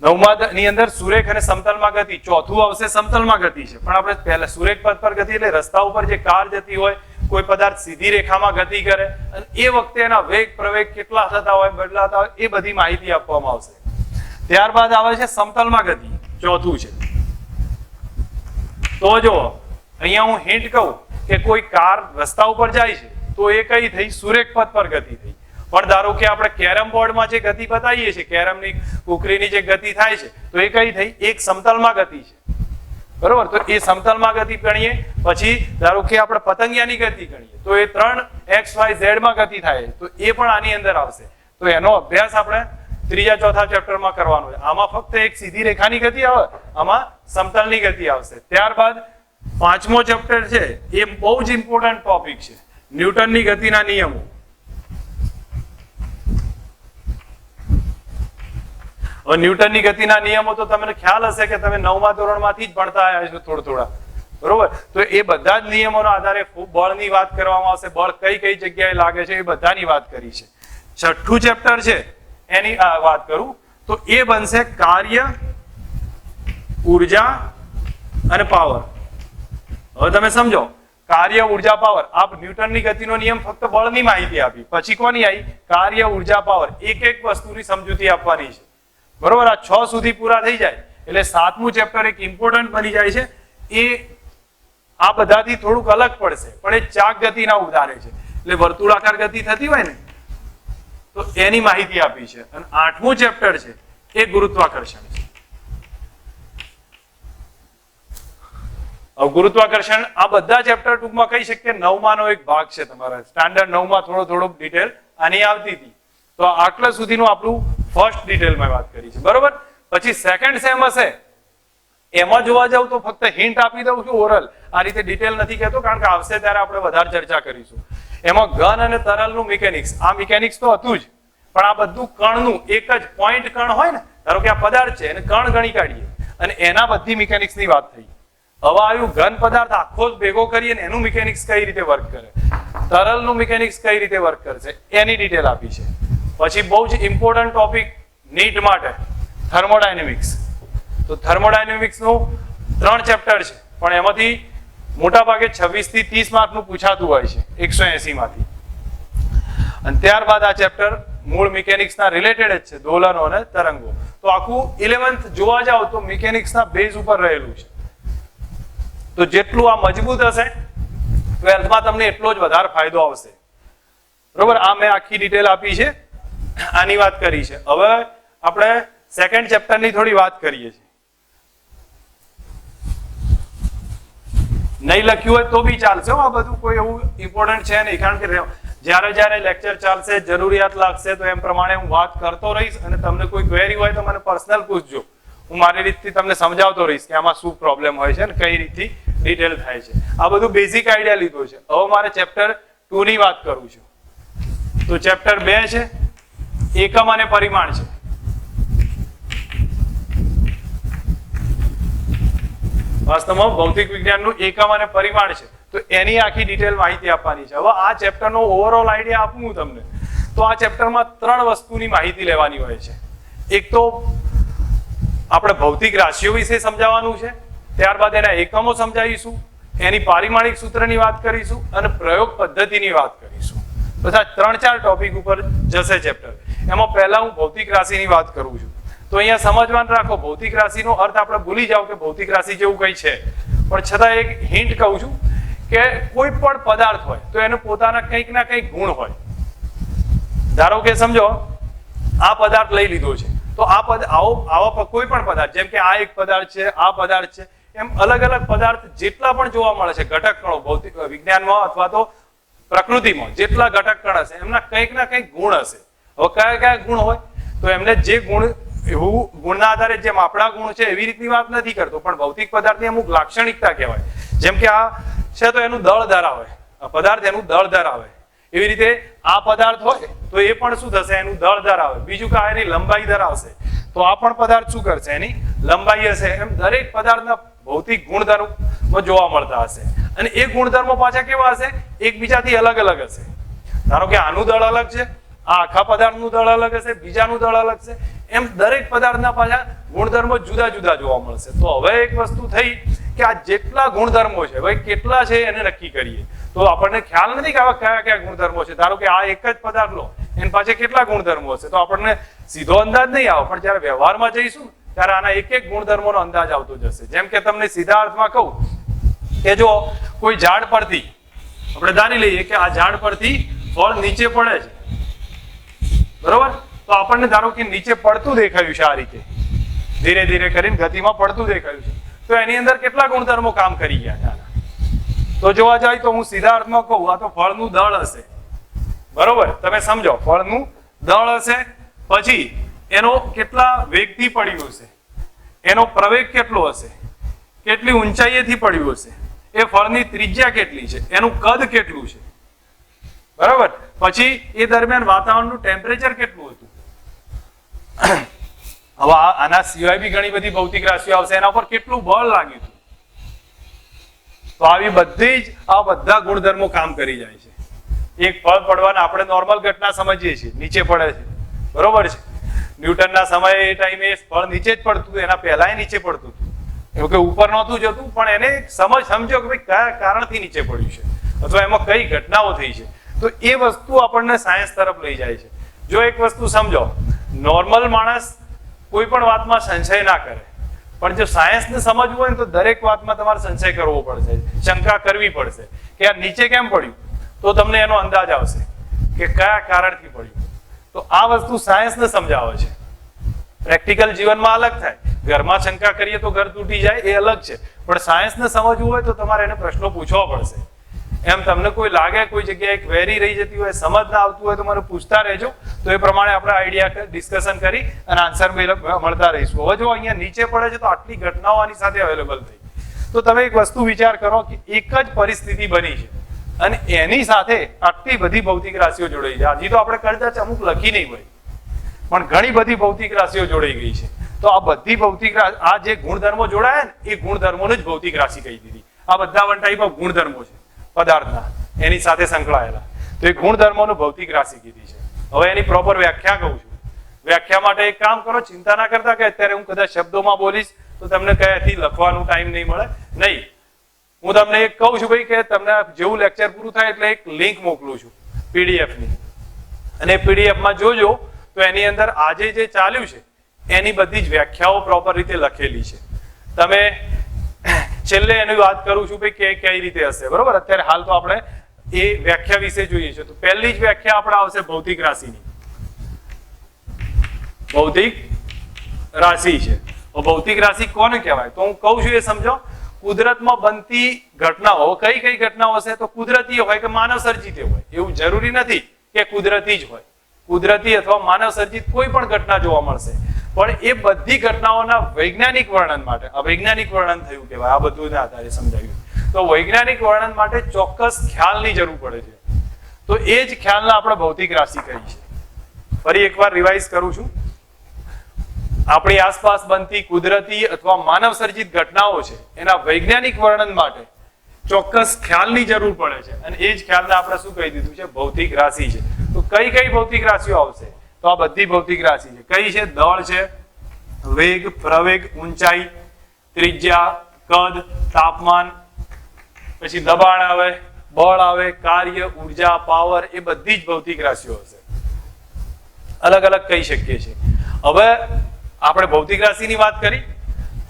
9મા ની અંદર સુરેખ અને સમતલમાં ગતિ, ચોથું આવશે સમતલમાં ગતિ છે પણ આપણે પહેલા સુરેખ પદ પર ગતિ એટલે રસ્તા ઉપર જે કાર જતી હોય, કોઈ પદાર્થ સીધી રેખામાં ગતિ કરે અને એ વખતે એના વેગ પ્રવેગ કેટલા થતા હોય, બદલાતા હોય, એ બધી માહિતી આપવામાં આવશે. ત્યારબાદ આવે છે સમતલમાં ગતિ, ચોથું છે. તો જો અહીંયા હું હિન્ટ કહું કે કોઈ કાર રસ્તા ઉપર જાય છે તો એ કઈ થઈ? સુરેખ પથ પર ગતિ થઈ. પણ ધારો કે આપણે કેરમ બોર્ડમાં જે ગતિ બતાવીએ છીએ, કેરમની કુકરીની જે ગતિ થાય છે તો એ કઈ થઈ? એક સમતલમાં ગતિ છે. બરોબર, તો એ સમતલમાં ગતિ ગણીએ. પછી ધારો કે આપણે પતંગિયાની ગતિ ગણીએ તો એ 3 XYZ માં ગતિ થાય તો એ પણ આની અંદર આવશે. તો એનો અભ્યાસ આપણે ત્રીજા ચોથા ચેપ્ટરમાં કરવાનો છે. આમાં ફક્ત એક સીધી રેખાની ગતિ આવે, આમાં સમતલની ગતિ આવશે. ત્યારબાદ 5મો ચેપ્ટર છે એ બહુ જ ઇમ્પોર્ટન્ટ ટોપિક છે, ન્યૂટનની ગતિના નિયમો. હવે ન્યૂટનની ગતિના નિયમો તો તમને ખ્યાલ હશે કે તમે 9મા ધોરણમાંથી જ ભણતા આવ્યા છો થોડા. બરોબર, તો એ બધા જ નિયમોના આધારે બળની વાત કરવામાં આવશે. બળ કઈ કઈ જગ્યાએ લાગે છે એ બધાની વાત કરી છે. 6થું ચેપ્ટર છે એની વાત કરું તો એ બનશે કાર્ય, ઉર્જા અને પાવર. હવે તમે સમજો, કાર્ય, ઉર્જા, પાવર. આપ ન્યૂટનની ગતિનો નિયમ ફક્ત બળની માહિતી આપી, પછી કોની આવી? કાર્ય, ઉર્જા, પાવર. એક એક વસ્તુની સમજૂતી આપવાની છે. બરોબર, આ 6 સુધી પૂરા થઈ જાય એટલે 7મું ચેપ્ટર એક ઇમ્પોર્ટન્ટ બની જાય છે. એ આ બધાથી થોડુંક અલગ પડશે પણ એ ચાક ગતિના ઉદાહરે છે. એટલે વર્તુળાકાર ગતિ થતી હોય ને તો એની માહિતી આપી છે. અને 8મું ચેપ્ટર છે એ ગુરુત્વાકર્ષણ છે. ગુરુત્વાકર્ષણ આ બધા ચેપ્ટર ટૂંકમાં કહી શકીએ 9માનો એક ભાગ છે. તમારા સ્ટાન્ડર્ડ 9માં થોડો ડિટેલ આની આવતી હતી. તો આટલા સુધીનું આપણું ફર્સ્ટ ડિટેલમાં વાત કરી છે. બરોબર, પછી સેકન્ડ સેમ હશે એમાં જોવા જાવ તો ફક્ત હિન્ટ આપી દઉં છું ઓરલ, આ રીતે ડિટેલ નથી કહેતો કારણ કે આવશે ત્યારે આપણે વધારે ચર્ચા કરીશું. એમાં ઘન અને તરલનું મિકેનિક્સ. આ મિકેનિક્સ તો હતું જ પણ આ બધું કણનું એક જ પોઈન્ટ કણ હોય ને, ધારો કે આ પદાર્થ છે એને કણ ગણી કાઢીએ અને એના બધી મિકેનિક્સની વાત થઈ. હવે આવ્યું ઘન પદાર્થ આખો જ ભેગો કરીએ ને એનું મિકેનિક્સ કઈ રીતે વર્ક કરે, તરલનું મિકેનિક્સ કઈ રીતે વર્ક કરશે એની ડિટેલ આપી છે. પછી બહુ જ ઇમ્પોર્ટન્ટ ટોપિક નીટ માટે થર્મોડાયનેમિક્સ. તો થર્મોડાયનેમિક્સનું 3 ચેપ્ટર છે પણ એમાંથી મોટા ભાગે 26 થી 30 માર્કનું પૂછાતું હોય છે 180 માંથી. અને ત્યારબાદ આ ચેપ્ટર મૂળ મિકેનિક્સના રિલેટેડ જ છે, દોલનો અને તરંગો. તો આખું 11th જોવા જાવ તો મિકેનિક્સના બેઝ ઉપર રહેલું છે. તો જેટલું આ મજબૂત હશે 12thમાં તમને એટલો જ વધારે ફાયદો આવશે. બરોબર, આ મેં આખી ડિટેલ આપી છે, આની વાત કરી છે. હવે આપણે સેકન્ડ ચેપ્ટરની થોડી વાત કરીએ છીએ. નહીં લખ્યું હોય તો બી ચાલશે, આ બધું કોઈ એવું ઇમ્પોર્ટન્ટ છે નહીં કારણ કે જ્યારે લેક્ચર ચાલશે, જરૂરિયાત લાગશે તો એમ પ્રમાણે હું વાત કરતો રહીશ અને તમને કોઈ ક્વેરી હોય તો મને પર્સનલ પૂછજો. હું મારી રીતથી તમને સમજાવતો રહીશ કે આમાં શું પ્રોબ્લેમ હોય છે અને કઈ રીતથી ડિટેલ થાય છે. આ બધું બેઝિક આઈડિયા લીધો છે. હવે મારે ચેપ્ટર 2 ની વાત કરું છું. તો ચેપ્ટર 2 છે એકમ અને પરિમાણ છે. વાસ્તવમાં ભૌતિક વિજ્ઞાનનું એકમ અને પરિમાણ છે, તો એની આખી ડિટેલ માહિતી આપવાની છે. હવે આ ચેપ્ટરનો ઓવરઓલ આઈડિયા આપું હું તમને, તો આ ચેપ્ટરમાં 3 વસ્તુની માહિતી લેવાની હોય છે. એક તો આપણે ભૌતિક રાશિઓ વિશે સમજાવવાનું છે, ત્યારબાદ એના એકમો સમજાવીશું, એની પારિમાણિક સૂત્રની વાત કરીશું અને પ્રયોગ પદ્ધતિની વાત કરીશું. બધા 3-4 ટોપિક ઉપર જશે ચેપ્ટર. એમાં પહેલા હું ભૌતિક રાશિની વાત કરું છું. તો અહીંયા સમજવાનું રાખો, ભૌતિક રાશિનો અર્થ આપણે ભૂલી જાઓ કે ભૌતિક રાશિ જેવું કંઈ છે, પણ છતાં એક હિન્ટ કહું છું કે કોઈ પણ પદાર્થ હોય તો એને પોતાના કંઈક ના કંઈક ગુણ હોય. ધારો કે સમજો આ પદાર્થ લઈ લીધો છે, તો આવા કોઈ પણ પદાર્થ, જેમ કે આ એક પદાર્થ છે, આ પદાર્થ છે, એમ અલગ અલગ પદાર્થ જેટલા પણ જોવા મળે છે ઘટક કણો ભૌતિક વિજ્ઞાનમાં અથવા તો પ્રકૃતિમાં જેટલા ઘટક કણ હશે એમના કંઈક ના કંઈક ગુણ હશે. હવે કયા કયા ગુણ હોય, તો એમને જે ગુણ, એવું ગુણના આધારે જેમ આપણા ગુણ છે એવી રીતની વાત નથી કરતો, પણ ભૌતિક પદાર્થની અમુક લાક્ષણિકતા કહેવાય. જેમ કે આ છે તો એનું દળ ધરાવે, આ પદાર્થ એનું દળ ધરાવે. એવી રીતે આ પદાર્થ હોય તો એ પણ શું થશે, એનું દળ ધરાવે. બીજું કે એની લંબાઈ ધરાવશે, તો આ પણ પદાર્થ શું કરશે, એની લંબાઈ હશે. એમ દરેક પદાર્થના ભૌતિક ગુણધર્મો જોવા મળતા હશે, અને એ ગુણધર્મો પાછા કેવા હશે, એકબીજાથી અલગ અલગ હશે. ધારો કે આનું દળ અલગ છે, આ આખા પદાર્થનું દળ અલગ હશે, બીજાનું દળ અલગ છે. એમ દરેક પદાર્થના પાછા ગુણધર્મો જુદા જુદા જોવા મળશે. તો હવે એક વસ્તુ થઈ કે આ જેટલા ગુણધર્મો છે ભાઈ કેટલા છે એને નક્કી કરીએ. તો આપણને ખ્યાલ નથી કે આવા કયા કયા ગુણધર્મો છે. ધારો કે આ એક જ પદાર્થ લો, એની પાછળ કેટલા ગુણધર્મો હશે, તો આપણને સીધો અંદાજ નહીં આવે, પણ જ્યારે વ્યવહારમાં જઈશું ત્યારે આના એક એક ગુણધર્મોનો અંદાજ આવતો જશે. જેમ કે તમને સીધા અર્થમાં કહું કે જો કોઈ ઝાડ પરથી આપણે ધારી લઈએ કે આ ઝાડ પરથી ફળ નીચે પડે છે, બરોબર, તો આપણને ધારો કે નીચે પડતું દેખાયું છે, આ રીતે ધીરે ધીરે કરીને ગતિમાં પડતું દેખાયું છે, તો એની અંદર કેટલા ગુણધર્મો કામ કરી ગયા છે. તો જોવા જાય તો હું સીધા અર્થમાં કહું, આ તો ફળનું દળ હશે, બરોબર, તમે સમજો, ફળનું દળ હશે, પછી એનો કેટલા વેગથી પડ્યું હશે, એનો પ્રવેગ કેટલો હશે, કેટલી ઊંચાઈએથી પડ્યું હશે, એ ફળની ત્રિજ્યા કેટલી છે, એનું કદ કેટલું છે, બરાબર, પછી એ દરમિયાન વાતાવરણનું ટેમ્પરેચર કેટલું હતું. હવે આના સિવાય બી ઘણી બધી ભૌતિક રાશિઓ આવશે, એના પર કેટલું બળ લાગ્યું હતું. તો આવી બધી જ આ બધા ગુણધર્મો કામ કરી જાય છે. એક ફળ પડવાના આપણે નોર્મલ ઘટના સમજીએ છીએ, નીચે પડે છે, બરોબર છે. ન્યૂટનના સમયે એ ટાઈમે ફળ નીચે જ પડતું હતું, એના પહેલા નીચે પડતું હતું, એવું કે ઉપર નહોતું જતું, પણ એને સમજો કે ભાઈ કયા કારણથી નીચે પડ્યું છે અથવા એમાં કઈ ઘટનાઓ થઈ છે. તો એ વસ્તુ આપણને સાયન્સ તરફ લઈ જાય છે. જો એક વસ્તુ સમજો, નોર્મલ માણસ કોઈ પણ વાતમાં સંશય ના કરે, પણ જો સાયન્સને સમજવું હોય ને તો દરેક વાતમાં તમારે સંશય કરવો પડશે, શંકા કરવી પડશે કે આ નીચે કેમ પડ્યું, તો તમને એનો અંદાજ આવશે કે કયા કારણથી પડ્યું. તો આ વસ્તુ સાયન્સને સમજાવે છે. પ્રેક્ટિકલ જીવનમાં અલગ થાય, ઘરમાં શંકા કરીએ તો ઘર તૂટી જાય એ અલગ છે, પણ સાયન્સને સમજવું હોય તો તમારે એને પ્રશ્નો પૂછવા પડશે. એમ તમને કોઈ લાગે કોઈ જગ્યાએ ક્વેરી રહી જતી હોય, સમજ ના આવતું હોય તો મને પૂછતા રહેજો, તો એ પ્રમાણે આપણે આઈડિયા ડિસ્કશન કરી અને આન્સર મળતા રહીશું. હવે જો અહીંયા નીચે પડે છે તો આટલી ઘટનાઓ આની સાથે અવેલેબલ થઈ, તો તમે એક વસ્તુ વિચાર કરો કે એક જ પરિસ્થિતિ બની છે અને એની સાથે આટલી બધી ભૌતિક રાશિઓ જોડાઈ છે. હજી તો આપણે કદાચ અમુક લખી નહીં હોય, પણ ઘણી બધી ભૌતિક રાશિઓ જોડાઈ ગઈ છે. તો આ બધી ભૌતિક આ જે ગુણધર્મો જોડાયા ને એ ગુણધર્મોને જ ભૌતિક રાશિ કહી દીધી. આ બધા વન ટાઈપ ઓફ ગુણધર્મો છે પદાર્થના, એની સાથે સંકળાયેલા, તો એ ગુણધર્મોનું ભૌતિક રાશિ કીધી છે. હવે એની પ્રોપર વ્યાખ્યા કહું છું. વ્યાખ્યા માટે એક કામ કરો, ચિંતા ના કરતા કે અત્યારે હું કદાચ શબ્દોમાં બોલીશ તો તમને કયાથી લખવાનું ટાઈમ નહીં મળે. નહીં, હું તમને એક કહું છું ભાઈ કે તમને જેવું લેક્ચર પૂરું થાય એટલે એક લિંક મોકલું છું PDF ની, અને પીડીએફમાં જોજો તો એની અંદર આજે જે ચાલ્યું છે એની બધી જ વ્યાખ્યાઓ પ્રોપર રીતે લખેલી છે. તમે છેલ્લે એની વાત કરું છું ભાઈ કે કઈ રીતે હશે, બરોબર. અત્યારે હાલ તો આપણે એ વ્યાખ્યા વિશે જોઈએ છે. તો પહેલી જ વ્યાખ્યા આપણે આવશે ભૌતિક રાશિની. ભૌતિક રાશિ છે. ભૌતિક રાશિ કોને કહેવાય તો હું કહું છું એ સમજો. કુદરતમાં બનતી ઘટનાઓ, કઈ કઈ ઘટનાઓ હશે તો કુદરતી હોય કે માનવ સર્જિત હોય, એવું જરૂરી નથી કે કુદરતી જ હોય. કુદરતી અથવા માનવ સર્જિત કોઈ પણ ઘટના જોવા મળશે, પણ એ બધી ઘટનાઓના વૈજ્ઞાનિક વર્ણન માટે, અવૈજ્ઞાનિક વર્ણન થયું કહેવાય, આ બધું આધારે સમજાવ્યું. તો વૈજ્ઞાનિક વર્ણન માટે ચોક્કસ ખ્યાલની જરૂર પડે છે, તો એ જ ખ્યાલને આપણે ભૌતિક રાશિ કહી છે. ફરી એકવાર રિવાઇઝ કરું છું. આપણી આસપાસ બનતી કુદરતી અથવા માનવ સર્જિત ઘટનાઓ છે એના વૈજ્ઞાનિક વર્ણન માટે ચોક્કસ ખ્યાલની જરૂર પડે છે, અને એ જ ખ્યાલને આપણે શું કહી દીધું છે? ભૌતિક રાશિ છે. તો કઈ કઈ ભૌતિક રાશિઓ આવશે? તો આ બધી ભૌતિક રાશિ છે. કઈ છે? દળ છે, વેગ, પ્રવેગ, ઊંચાઈ, ત્રિજ્યા, કદ, તાપમાન, પછી દબાણ આવે, બળ આવે, કાર્ય, ઉર્જા, પાવર, એ બધી જ ભૌતિક રાશિઓ હશે. અલગ અલગ કહી શકીએ છીએ. હવે આપણે ભૌતિક રાશિની વાત કરી,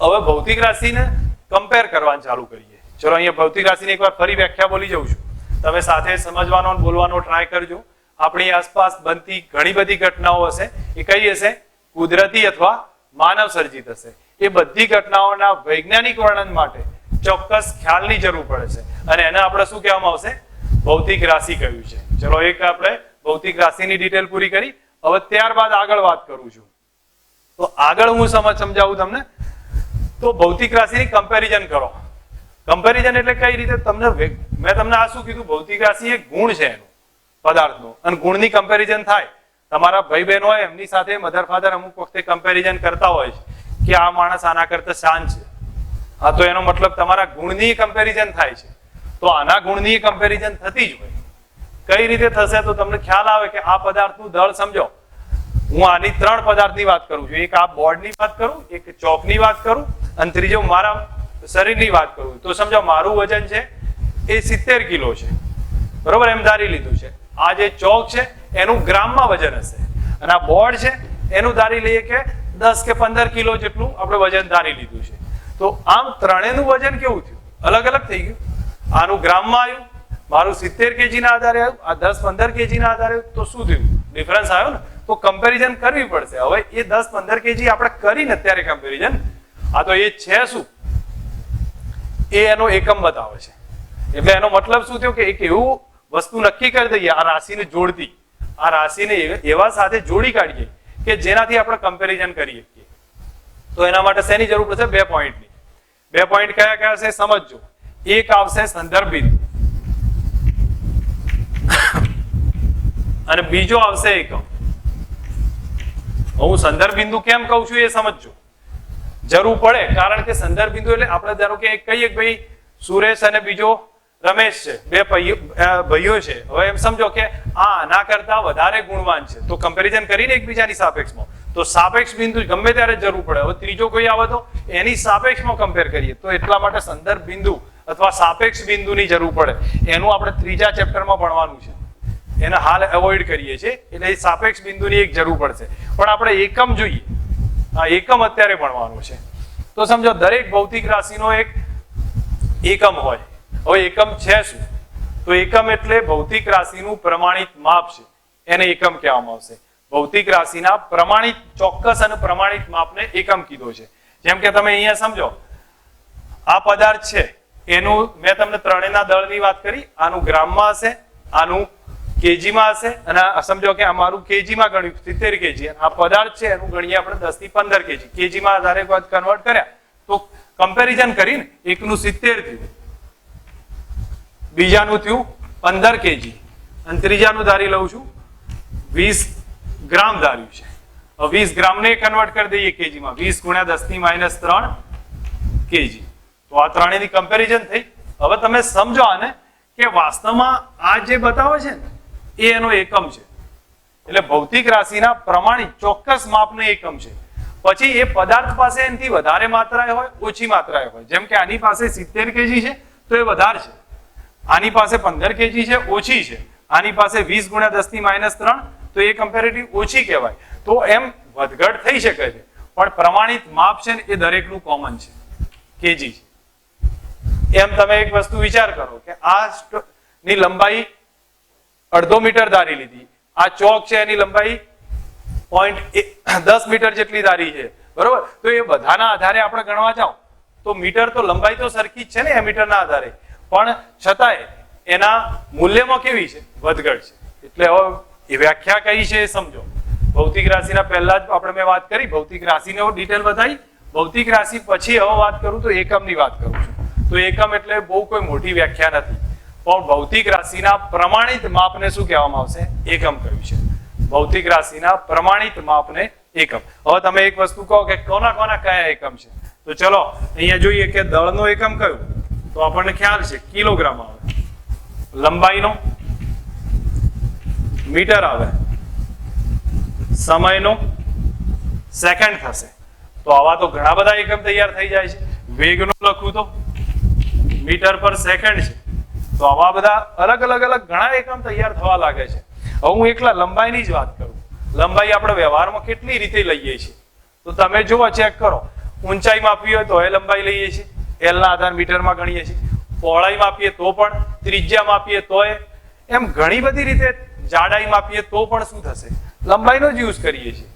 હવે ભૌતિક રાશિને કમ્પેર કરવાનું ચાલુ કરીએ. ચલો અહીંયા ભૌતિક રાશિની એકવાર ફરી વ્યાખ્યા બોલી જાઉં છું, તમે સાથે સમજવાનો અને બોલવાનો ટ્રાય કરજો. આપણી આસપાસ બનતી ઘણી બધી ઘટનાઓ હશે, એ કઈ હશે? કુદરતી અથવા માનવ સર્જિત હશે. એ બધી ઘટનાઓના વૈજ્ઞાનિક વર્ણન માટે ચોક્કસ ખ્યાલની જરૂર પડે છે, અને એને આપણે શું કહેવામાં આવશે? ભૌતિક રાશિ કહ્યું છે. ચલો એક આપણે ભૌતિક રાશિની ડિટેલ પૂરી કરી. હવે ત્યારબાદ આગળ વાત કરું છું. તો આગળ હું સમજાવું તમને. તો ભૌતિક રાશિની કમ્પેરિઝન કરો. કમ્પેરિઝન એટલે કઈ રીતે? મેં તમને આ શું કીધું? ભૌતિક રાશિ એક ગુણ છે એનો, પદાર્થનો, અને ગુણની કમ્પેરિઝન થાય. તમારા ભાઈ બહેન હોય એમની સાથે મધર ફાધર અમુક વખતે કમ્પેરિઝન કરતા હોય છે કે આ માણસ આના કરતા શાંત છે. હા, તો એનો મતલબ તમારા ગુણની કમ્પેરિઝન થાય છે. તો આના ગુણની કમ્પેરિઝન થતી જ હોય. કઈ રીતે થશે? તો તમને ખ્યાલ આવે કે આ પદાર્થનું દળ સમજો. હું આની 3 પદાર્થની વાત કરું છું. એક આ બોર્ડની વાત કરું, એક ચોકની વાત કરું, અને ત્રીજો મારા શરીરની વાત કરું. તો સમજો મારું વજન છે એ 70 કિલો છે, બરોબર? એમ ધારી લીધું છે. આ જે ચોક છે એનું ગ્રામમાં વજન હશે, અને આ બોર્ડ છે એનું ધારી લઈએ કે 10 કે 15 કિલો જેટલું આપણે વજન ધારી લીધું છે. તો આમ ત્રણેયનું વજન કેવું થયું? અલગ અલગ થઈ ગયું. આનું ગ્રામમાં આવ્યું, મારું 70 kg ના આધારે આવ્યું, આ 10-15 kg ના આધારે આવ્યું. તો શું થયું? ડિફરન્સ આવ્યો ને. તો કમ્પેરિઝન કરવી પડશે. હવે એ 10-15 kg આપણે કરીને અત્યારે કમ્પેરિઝન, આ તો એ છે શું? એ એનો એકમ બતાવે છે. એટલે એનો મતલબ શું થયો? કે એક એવું વસ્તુ નક્કી કરી દઈએ, આ રાશિને જોડતી, આ રાશિને એવા સાથે જોડી કાઢીએ કે જેનાથી આપણે કમ્પેરિઝન કરી શકીએ. તો એના માટે શેની જરૂર પડશે? 2 પોઈન્ટની. 2 પોઈન્ટ કયા કયા છે સમજજો. એક આવશે સંદર્ભ બિંદુ, અને બીજો આવશે એકમ. હું સંદર્ભ બિંદુ કેમ કહું છું એ સમજજો, જરૂર પડે. કારણ કે સંદર્ભ બિંદુ એટલે આપણે ધારો કે એક કહીએ કે ભાઈ સુરેશ અને બીજો રમેશ છે, 2 ભાઈઓ છે. હવે એમ સમજો કે આ આના કરતા વધારે ગુણવાન છે, તો કમ્પેરિઝન કરીને એકબીજાની સાપેક્ષમાં, તો સાપેક્ષ બિંદુ ગમે ત્યારે જરૂર પડે. હવે ત્રીજો કોઈ આવે તો એની સાપેક્ષમાં કમ્પેર કરીએ. તો એટલા માટે સંદર્ભ બિંદુ અથવા સાપેક્ષ બિંદુની જરૂર પડે. એનું આપણે 3જા ચેપ્ટરમાં ભણવાનું છે, એને હાલ એવોઇડ કરીએ છીએ. એટલે સાપેક્ષ બિંદુની એક જરૂર પડશે. પણ આપણે એકમ જોઈએ, આ એકમ અત્યારે ભણવાનું છે. તો સમજો દરેક ભૌતિક રાશિનો એક એકમ હોય. હવે એકમ છે શું? તો એકમ એટલે ભૌતિક રાશિનું પ્રમાણિત માપ છે, એને એકમ કહેવામાં આવશે. ભૌતિક રાશિના પ્રમાણિત, ચોક્કસ અને પ્રમાણિત માપને એકમ કીધો છે. જેમ કે તમે અહીંયા સમજો, આ પદાર્થ છે એનું મેં તમને ત્રણેયના દળની વાત કરી. આનું ગ્રામમાં હશે, આનું કેજીમાં હશે, અને સમજો કે અમારું કેજીમાં ગણ્યું 70 kg. આ પદાર્થ છે એનું ગણીએ આપણે 10 થી 15 kg. કેજીમાં ધારે વાત કન્વર્ટ કર્યા તો કમ્પેરિઝન કરીને એકનું 70 થયું, બીજાનું થયું 15 kg, અને ત્રીજાનું ધારી લઉં છું 20 ગ્રામ ધાર્યું છે. હવે 20 ગ્રામને કન્વર્ટ કરી દઈએ કેજીમાં. 20 × 10⁻³ kg. તો આ ત્રણેયની કમ્પેરિઝન થઈ. હવે તમે સમજો આને કે વાસ્તવમાં આ જે બતાવે છે ને એ એનો એકમ છે. એટલે ભૌતિક રાશિના પ્રમાણિત ચોક્કસ માપનો એકમ છે. પછી એ પદાર્થ પાસે એનાથી વધારે માત્રાએ હોય, ઓછી માત્રાએ હોય. જેમ કે આની પાસે 70 kg છે તો એ વધારે છે, આની પાસે 15 kg છે, ઓછી છે. આની પાસે 20 × 10⁻³ તો એ કમ્પેરેટિવ ઓછી કહેવાય. તો એમ વધઘટ થઈ શકે છે, પણ પ્રમાણિત માપ છે ને એ દરેકનું કોમન છે, કેજી છે. એમ તમે એક વસ્તુ વિચાર કરો કે આ ની લંબાઈ 1/2 મીટર ધારી લીધી, આ ચોક છે એની લંબાઈ 0.10 મીટર જેટલી ધારી છે, બરોબર? તો એ બધાના આધારે આપણે ગણવા જાઓ તો મીટર તો લંબાઈ તો સરખી જ છે ને એ મીટરના આધારે, પણ છતાંય એના મૂલ્યમાં કેવી છે? વધઘટ છે. એટલે હવે એ વ્યાખ્યા કઈ છે એ સમજો. ભૌતિક રાશિના પહેલા જ આપણે મેં વાત કરી, ભૌતિક રાશિને ડિટેલ બતાવી. ભૌતિક રાશિ પછી હવે વાત કરું તો એકમની વાત કરું છું. તો એકમ એટલે બહુ કોઈ મોટી વ્યાખ્યા નથી, પણ ભૌતિક રાશિના પ્રમાણિત માપને શું કહેવામાં આવશે? એકમ કહ્યું છે. ભૌતિક રાશિના પ્રમાણિત માપને એકમ. હવે તમે એક વસ્તુ કહો કે કોના કોના કયા એકમ છે, તો ચલો અહીંયા જોઈએ કે દળનો એકમ કયો, તો આપણને ખ્યાલ છે કિલોગ્રામ આવે, લંબાઈનો મીટર આવે, સમયનો સેકન્ડ થશે. તો આવા તો ઘણા બધા એકમ તૈયાર થઈ જાય છે. વેગનો લખું તો મીટર પર સેકન્ડ છે. તો આવા બધા અલગ અલગ અલગ ઘણા એકમ તૈયાર થવા લાગે છે. હવે હું એકલા લંબાઈની જ વાત કરું. લંબાઈ આપણે વ્યવહારમાં કેટલી રીતે લઈએ છીએ, તો તમે જુઓ, ચેક કરો. ઊંચાઈ માપવી હોય તો એ લંબાઈ લઈએ છીએ, એલ ના આધાર મીટરમાં ગણીએ છીએ. પહોળાઈ માપીએ તો પણ, ત્રિજ્યા માપીએ તો એમ ઘણી બધી રીતે, જાડાઈ માપીએ તો પણ શું થશે, લંબાઈનો જ યુઝ કરીએ છીએ.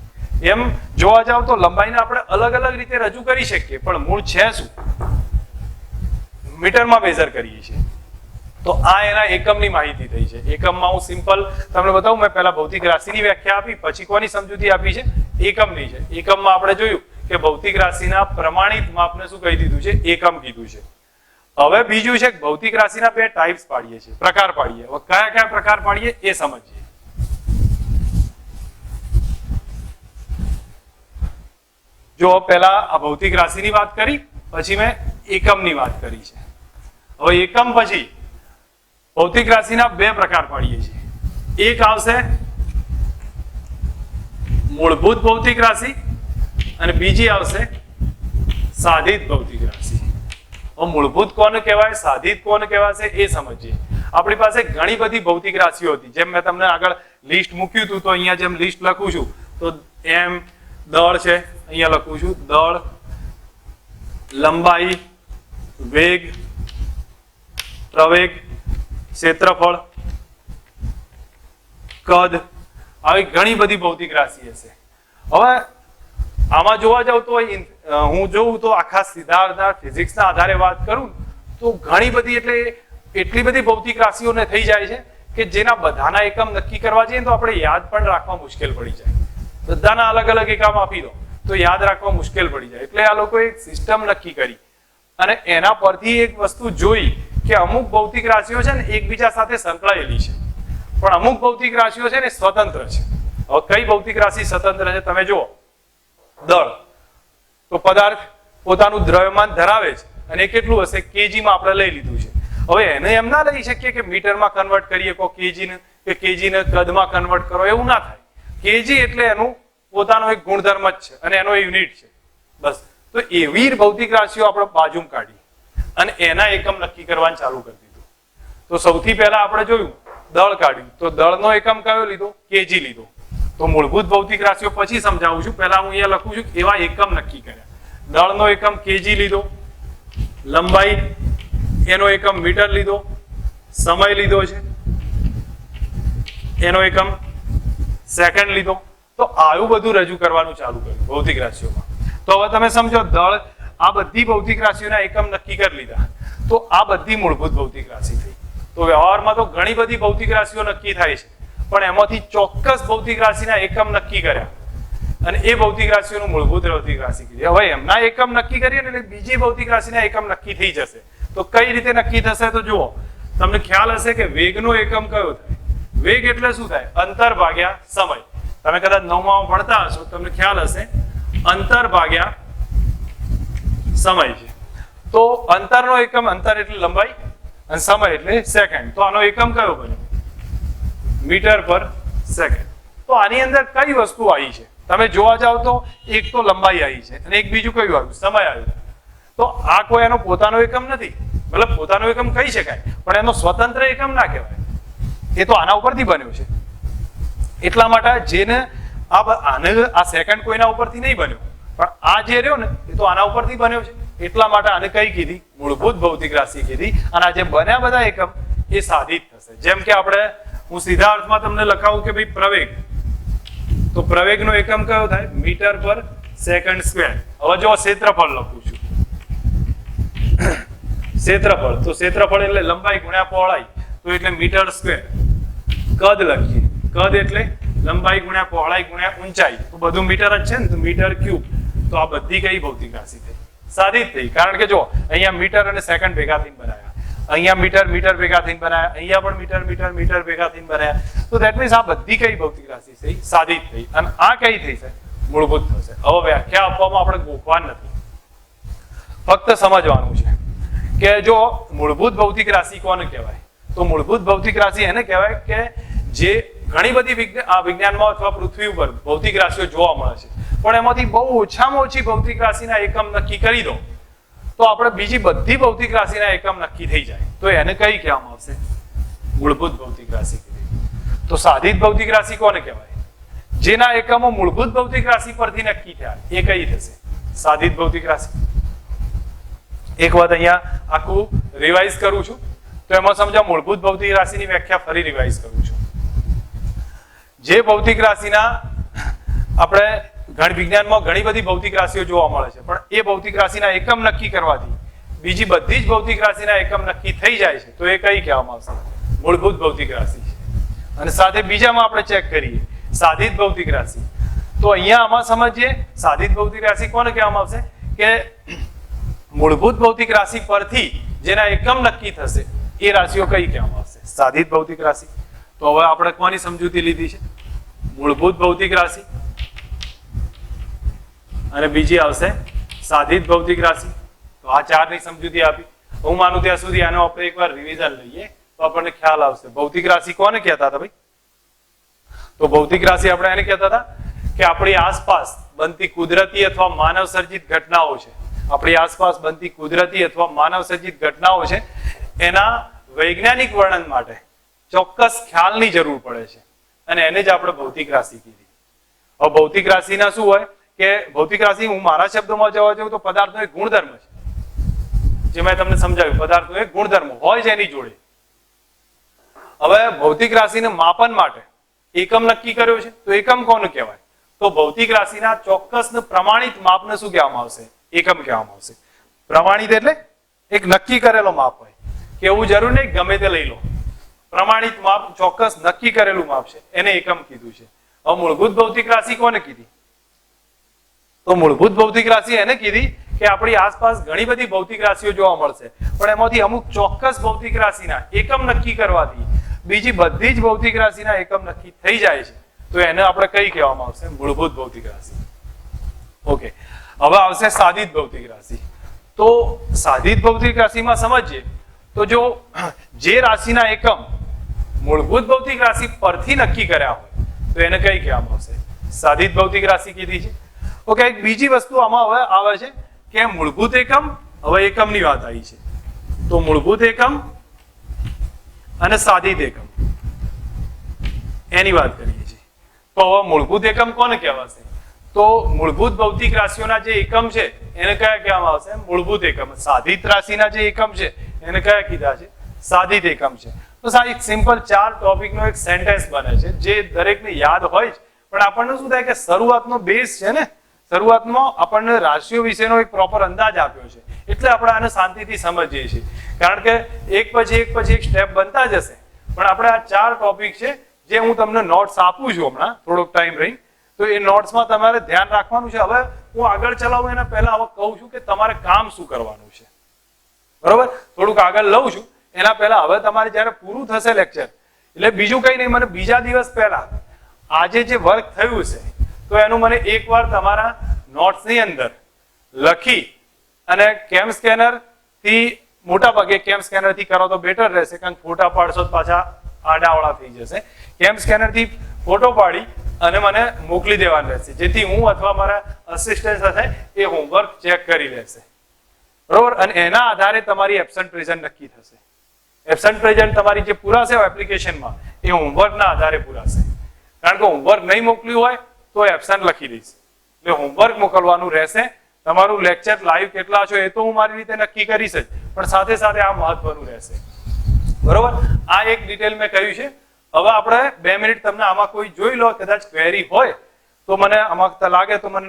એમ જોવા જાવ તો લંબાઈને આપણે અલગ અલગ રીતે રજૂ કરી શકીએ, પણ મૂળ છે શું, મીટરમાં મેઝર કરીએ છીએ. તો આ એના એકમની માહિતી થઈ છે. એકમમાં હું સિમ્પલ તમને બતાવું. મેં પહેલા ભૌતિક રાશિની વ્યાખ્યા આપી, પછી કોની સમજૂતી આપી છે, એકમની છે. એકમમાં આપણે જોયું કે ભૌતિક રાશિના પ્રમાણિત માપને શું કહી દીધું છે, એકમ કીધું છે. હવે બીજું છે ભૌતિક રાશિના બે ટાઈપ્સ પાડીએ છીએ, પ્રકાર પાડીએ. હવે કયા કયા પ્રકાર પાડીએ એ સમજીએ. જો પહેલા આ ભૌતિક રાશિની વાત કરી, પછી મેં એકમની વાત કરી છે. હવે એકમ પછી ભૌતિક રાશિના બે પ્રકાર પાડીએ છીએ. એક આવશે મૂળભૂત ભૌતિક રાશિ અને બીજી આવશે સાધિત ભૌતિક રાશિ. હવે મૂળભૂત કોને કહેવાય, સાધિત કોને કહેવાશે એ સમજીએ. આપણી પાસે ઘણી બધી ભૌતિક રાશિઓ હતી. જેમ મેં તમને આગળ લિસ્ટ મૂક્યું હતું, તો અહીંયા જેમ લિસ્ટ લખું છું, તો એમ દળ છે, અહીંયા લખું છું દળ, લંબાઈ, વેગ, પ્રવેગ, ક્ષેત્રફળ, કદ, આવી ઘણી બધી ભૌતિક રાશિ હશે. હવે આમાં જોવા જાવ તો હું જોઉં તો આખા સીધા ફિઝિક્સના આધારે વાત કરું તો ઘણી બધી, એટલે એટલી બધી ભૌતિક રાશિઓને થઈ જાય છે કે જેના બધાના એકમ નક્કી કરવા જઈએ તો આપણે યાદ પણ રાખવા મુશ્કેલ પડી જાય. બધાના અલગ અલગ એકમ આપી દો તો યાદ રાખવા મુશ્કેલ પડી જાય. એટલે આ લોકોએ એક સિસ્ટમ નક્કી કરી અને એના પરથી એક વસ્તુ જોઈ કે અમુક ભૌતિક રાશિઓ છે ને એકબીજા સાથે સંકળાયેલી છે, પણ અમુક ભૌતિક રાશિઓ છે ને સ્વતંત્ર છે. હવે કઈ ભૌતિક રાશિ સ્વતંત્ર છે તમે જુઓ. દળ તો પદાર્થ પોતાનું દ્રવ્યમાન ધરાવે છે અને એ કેટલું હશે, કેજીમાં આપણે લઈ લીધું છે. હવે એને એમ ના લઈ શકીએ કે મીટરમાં કન્વર્ટ કરીએ કો કેજીને, કે કેજીને કદમાં કન્વર્ટ કરો, એવું ના થાય. કેજી એટલે એનું પોતાનો એક ગુણધર્મ જ છે અને એનો યુનિટ છે, બસ. તો એવી ભૌતિક રાશિઓ આપણે બાજુમાં કાઢી અને એના એકમ નક્કી કરવાનું ચાલુ કરી દીધું. તો સૌથી પહેલા આપણે જોયું દળ કાઢ્યું, તો દળનો એકમ કયો લીધો, કેજી લીધો. તો મૂળભૂત ભૌતિક રાશિઓ પછી સમજાવું છું, પહેલા હું અહીંયા લખું છું એવા એકમ નક્કી કર્યા. દળનો એકમ કેજી લીધો, લંબાઈ એનો એકમ મીટર લીધો, સમય લીધો છે એનો એકમ સેકન્ડ લીધો. તો આવું બધું રજૂ કરવાનું ચાલુ કર્યું ભૌતિક રાશિઓમાં. તો હવે તમે સમજો, દળ આ બધી ભૌતિક રાશિઓના એકમ નક્કી કરી લીધા, તો આ બધી મૂળભૂત ભૌતિક રાશિ થઈ. તો વ્યવહારમાં તો ઘણી બધી ભૌતિક રાશિઓ નક્કી થાય છે, પણ એમાંથી ચોક્કસ ભૌતિક રાશિના એકમ નક્કી કર્યા અને એ ભૌતિક રાશિઓનું મૂળભૂત ભૌતિક રાશિ કીધી. હવે એમના એકમ નક્કી કરીએ ને એટલે બીજી ભૌતિક રાશિના એકમ નક્કી થઈ જશે. તો કઈ રીતે નક્કી થશે, તો જુઓ, તમને ખ્યાલ હશે કે વેગનો એકમ કયો થાય. વેગ એટલે શું થાય, અંતર ભાગ્યા સમય. તમે કદાચ 9માં ભણતા હશો, તમને ખ્યાલ હશે અંતર ભાગ્યા સમય છે. તો અંતરનો એકમ, અંતર એટલે લંબાઈ અને સમય એટલે સેકન્ડ. તો આનો એકમ કયો બન્યો, મીટર પર સેકન્ડ. તો આની અંદર કઈ વસ્તુ આવી છે, તમે જોવા જાવ તો એક તો લંબાઈ આવી છે અને એક બીજું કયું આવ્યું, સમય આવ્યું. તો આ કોઈ એનો પોતાનો એકમ નથી, મતલબ પોતાનો એકમ કહી શકાય, પણ એનો સ્વતંત્ર એકમ ના કહેવાય. એ તો આના ઉપરથી બન્યો છે. એટલા માટે જેને આ સેકન્ડ કોઈના ઉપરથી નહીં બન્યો, પણ આ જે રહ્યો ને એ તો આના ઉપરથી બન્યો છે. એટલા માટે આને કઈ કીધી, મૂળભૂત ભૌતિક રાશિ કીધી. અને આ જે બન્યા બધા એકમ એ સાધિત થશે. જેમ કે આપણે, હું સીધા અર્થમાં તમને લખાવું કે ભાઈ પ્રવેગ, તો પ્રવેગનો એકમ કયો થાય, મીટર પર સેકન્ડ સ્ક્વેર. હવે જો ક્ષેત્રફળ લખું છું, ક્ષેત્રફળ, તો ક્ષેત્રફળ એટલે લંબાઈ ગુણ્યા પહોળાઈ, તો એટલે મીટર સ્ક્વેર. કદ લખીએ, કદ એટલે લંબાઈ ગુણ્યા પહોળાઈ ગુણ્યા ઊંચાઈ, તો બધું મીટર જ છે ને, તો મીટર ક્યુબ. તો આ બધી કઈ ભૌતિક રાશિ થઈ, સાધિત થઈ. કારણ કે જો અહીંયા મીટર અને સેકન્ડ ભેગા થઈને બનાવ્યા, અહીંયા મીટર મીટર ભેગા થઈને બનાવ્યા, અહીંયા પણ મીટર મીટર મીટર ભેગા થઈને બનાવ્યા. તો ધેટ મીન્સ આ બધી કઈ ભૌતિક રાશિ થઈ, સાધિત થઈ. અને આ કઈ થઈ છે, મૂળભૂત થશે. હવે વ્યાખ્યા આપવામાં આપણે ગોખવા નથી, ફક્ત સમજવાનું છે કે જો મૂળભૂત ભૌતિક રાશિ કોને કહેવાય, તો મૂળભૂત ભૌતિક રાશિ એને કહેવાય કે જે ઘણી બધી વિજ્ઞાનમાં અથવા પૃથ્વી ઉપર ભૌતિક રાશિઓ જોવા મળે છે, પણ એમાંથી બહુ ઓછામાં ઓછી ભૌતિક રાશિના એકમ નક્કી કરી દો તો આપણે બીજી બધી ભૌતિક રાશિના એકમ નક્કી થઈ જાય, તો એને કઈ કહેવામાં આવશે? મૂળભૂત ભૌતિક રાશિ. તો સાધિત ભૌતિક રાશિ કોને કહેવાય? જેના એકમો મૂળભૂત ભૌતિક રાશિ પરથી નક્કી થયા એ કઈ થશે? સાધિત ભૌતિક રાશિ. એક વાત અહીંયા આખું રિવાઇઝ કરું છું તો એમાં સમજા મૂળભૂત ભૌતિક રાશિની વ્યાખ્યા ફરી રિવાઇઝ કરું છું. જે ભૌતિક રાશિના આપણે વિજ્ઞાનમાં ઘણી બધી ભૌતિક રાશિઓ જોવા મળે છે, પણ એ ભૌતિક રાશિના એકમ નક્કી કરવાથી બીજી બધી જ ભૌતિક રાશિના એકમ નક્કી થઈ જાય છે, તો એ કઈ કહેવામાં આવશે? મૂળભૂત ભૌતિક રાશિ છે. અને સાથે બીજામાં આપણે ચેક કરીએ સાધિત ભૌતિક રાશિ. તો અહીંયા આમાં સમજીએ સાધિત ભૌતિક રાશિ કોને કહેવામાં આવશે કે મૂળભૂત ભૌતિક રાશિ પરથી જેના એકમ નક્કી થશે એ રાશિઓ કઈ કહેવામાં આવશે? સાધિત ભૌતિક રાશિ. તો હવે આપણે કોની સમજૂતી લીધી છે? મૂળભૂત ભૌતિક રાશિ અને બીજી આવશે સાધિત ભૌતિક રાશિ. તો આ ચારની સમજૂતી આપી. હું માનું ત્યાં સુધી આનો આપણે એકવાર રિવિઝન લઈએ તો આપણને ખ્યાલ આવશે. ભૌતિક રાશિ કોને કહેતા હતા ભાઈ? તો ભૌતિક રાશિ આપણે એને કહેતા હતા કે આપણી આસપાસ બનતી કુદરતી અથવા માનવ સર્જિત ઘટનાઓ છે, આપણી આસપાસ બનતી કુદરતી અથવા માનવ સર્જિત ઘટનાઓ છે એના વૈજ્ઞાનિક વર્ણન માટે ચોક્કસ ખ્યાલની જરૂર પડે છે અને એને જ આપણે ભૌતિક રાશિ કીધી. હવે ભૌતિક રાશિના શું હોય કે ભૌતિક રાશિ હું મારા શબ્દોમાં જવા જાઉં તો પદાર્થનો એક ગુણધર્મ છે, જે મેં તમને સમજાવ્યું. પદાર્થનો એક ગુણધર્મ હોય છે એની જોડે. હવે ભૌતિક રાશિને માપન માટે એકમ નક્કી કર્યો છે, તો એકમ કોને કહેવાય? તો ભૌતિક રાશિના ચોક્કસ પ્રમાણિત માપને શું કહેવામાં આવશે? એકમ કહેવામાં આવશે. પ્રમાણિત એટલે એક નક્કી કરેલો માપ હોય, કેવું જરૂર નહીં ગમે તે લઈ લો. પ્રમાણિત માપ ચોક્કસ નક્કી કરેલું માપ છે એને એકમ કીધું છે. હવે મૂળભૂત ભૌતિક રાશિ કોને કીધી? તો મૂળભૂત ભૌતિક રાશિ એને કીધી કે આપણી આસપાસ ઘણી બધી ભૌતિક રાશિઓ જોવા મળશે, પણ એમાંથી અમુક ચોક્કસ ભૌતિક રાશિના એકમ નક્કી કરવાથી બીજી બધી જ ભૌતિક રાશિના એકમ નક્કી થઈ જાય છે, તો એને આપણે કઈ કહેવામાં આવશે? મૂળભૂત ભૌતિક રાશિ. ઓકે, હવે આવશે સાધિત ભૌતિક રાશિ. તો સાધિત ભૌતિક રાશિમાં સમજીએ તો જો જે રાશિના એકમ મૂળભૂત ભૌતિક રાશિ પરથી નક્કી કર્યા હોય તો એને કઈ કહેવામાં આવશે? સાધિત ભૌતિક રાશિ કીધી છે. ઓકે, એક બીજી વસ્તુ આમાં હવે આવે છે કે મૂળભૂત એકમ. હવે એકમની વાત આવી છે તો મૂળભૂત એકમ અને સાધિત એકમ એની વાત કરીએ છીએ. તો હવે મૂળભૂત એકમ કોને કહેવાશે? તો મૂળભૂત ભૌતિક રાશિઓના જે એકમ છે એને કયા કહેવામાં આવશે? મૂળભૂત એકમ. સાધિત રાશિના જે એકમ છે એને કયા કીધા છે? સાધિત એકમ છે. તો એક સિમ્પલ 4 ટોપિકનો એક સેન્ટેન્સ બને છે જે દરેકને યાદ હોય જ, પણ આપણને શું થાય કે શરૂઆતનો બેઝ છે ને, શરૂઆતમાં આપણને રાશિઓ વિશેનો એક પ્રોપર અંદાજ આપ્યો છે એટલે આપણે આને શાંતિથી સમજીએ છીએ, કારણ કે એક પછી એક સ્ટેપ બનતા જશે. પણ આપણે આ 4 ટોપિક છે જે હું તમને નોટ્સ આપું છું હમણાં થોડોક ટાઈમ રહી, તો એ નોટ્સમાં તમારે ધ્યાન રાખવાનું છે. હવે હું આગળ ચલાવું એના પહેલા હવે કહું છું કે તમારે કામ શું કરવાનું છે, બરોબર? થોડુંક આગળ લઉં છું એના પહેલા હવે તમારે જયારે પૂરું થશે લેક્ચર એટલે બીજું કઈ નહીં, મને બીજા દિવસ પહેલા આજે જે વર્ક થયું છે તો એનું મને એકવાર તમારા નોટ્સની અંદર લખી અને કેમ સ્કેનર થી, મોટા ભાગે કેમ સ્કેનર થી કરો તો બેટર રહેશે, કારણ કે ફોટા પાડશો તો પાછા આડાવડા થઈ જશે. કેમ સ્કેનર થી ફોટો પાડી અને મને મોકલી દેવાનું રહેશે, જેથી હું અથવા મારા અસિસ્ટન્ટ હશે એ હોમવર્ક ચેક કરી લેશે, બરોબર? અને એના આધારે તમારી એબસન્ટ પ્રેઝન્ટ નક્કી થશે. એબસન્ટ પ્રેઝન્ટ તમારી જે પુરાશે એપ્લિકેશનમાં એ હોમવર્કના આધારે પુરાશે, કારણ કે હોમવર્ક નહીં મોકલ્યું હોય તો એબસન્ટ લખી દઈશ. એટલે હોમવર્ક મોકલવાનું રહેશે. તમારું લેક્ચર લાઈવ કેટલા છો એ તો હું મારી રીતે નક્કી કરીશ જ, પણ સાથે સાથે આ મહત્વનું રહેશે, બરોબર? આ એક ડિટેલ મેં કહ્યું છે. હવે આપણે 2 મિનિટ તમને આમાં કોઈ જોઈ લો, કદાચ ક્વેરી હોય તો મને આમાં લાગે તો મને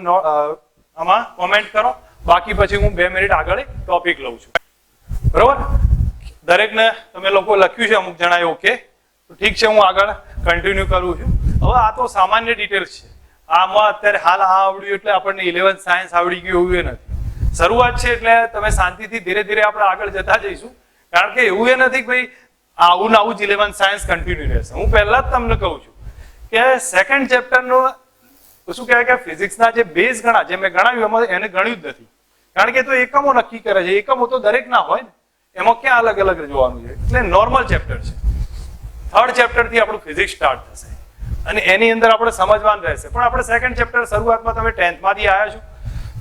આમાં કોમેન્ટ કરો, બાકી પછી હું 2 મિનિટ આગળ ટોપિક લઉં છું, બરોબર? દરેકને તમે લોકો લખ્યું છે, અમુક જણાએ ઓકે, તો ઠીક છે, હું આગળ કન્ટિન્યુ કરું છું. હવે આ તો સામાન્ય ડિટેલ્સ છે. આમાં અત્યારે હાલ આ આવડ્યું એટલે આપણને 11th સાયન્સ આવડી ગયું એવું એ નથી. શરૂઆત છે એટલે તમે શાંતિથી ધીરે ધીરે આપણે આગળ જતા જઈશું, કારણ કે એવું એ નથી કે ભાઈ આવું ને આવું જ 11th સાયન્સ કન્ટિન્યુ રહેશે. હું પહેલા જ તમને કહું છું કે સેકન્ડ ચેપ્ટરનો તો શું કહેવાય કે ફિઝિક્સના જે બેઝ ગણા જે મેં ગણાવ્યું એમાં એને ગણ્યું જ નથી, કારણ કે તો એકમો નક્કી કરે છે. એકમો તો દરેક ના હોય ને, એમાં ક્યાં અલગ અલગ જોવાનું છે. એટલે નોર્મલ ચેપ્ટર છે. થર્ડ ચેપ્ટર થી આપણું ફિઝિક્સ સ્ટાર્ટ થશે અને એની અંદર આપણે સમજવાનું રહેશે. પણ આપણે સેકન્ડ ચેપ્ટર શરૂઆતમાં તમે 10th માંથી આવ્યા છો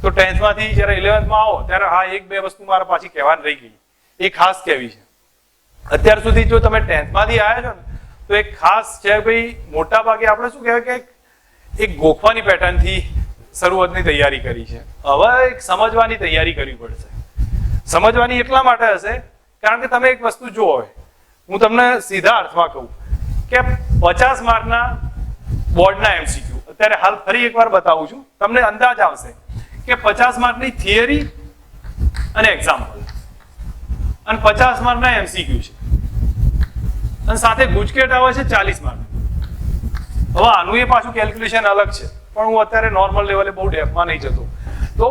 તો 10th માંથી જ્યારે 11th માં આવો ત્યારે હા એક બે વસ્તુ મારા પાછી કહેવાની રહી ગઈ, એ ખાસ કહેવી છે. અત્યાર સુધી જો તમે 10th માંથી આવ્યા છો ને તો એક ખાસ છે ભાઈ, મોટા ભાગે આપણે શું કહેવાય કે એક ગોખવાની પેટર્ન થી શરૂઆતની તૈયારી કરી છે. હવે એક સમજવાની તૈયારી કરવી પડશે. સમજવાની એટલા માટે હશે કારણ કે તમે એક વસ્તુ જુઓ, હું તમને સીધા અર્થમાં કહું કે 50 માર્કના બોર્ડના એમસીક્યુ અત્યારે હાલ ફરી એકવાર બતાવું છું, તમને અંદાજ આવશે કે 50 માર્કની થિયરી અને એક્ઝામ્પલ અને 50 માર્કના એમસીક્યુ છે અને સાથે ગુજકેટ આવે છે 40 માર્ક. હવે આનું એ પાછું કેલ્ક્યુલેશન અલગ છે, પણ હું અત્યારે નોર્મલ લેવલે બહુ ડેપમાં નહીં જતો. તો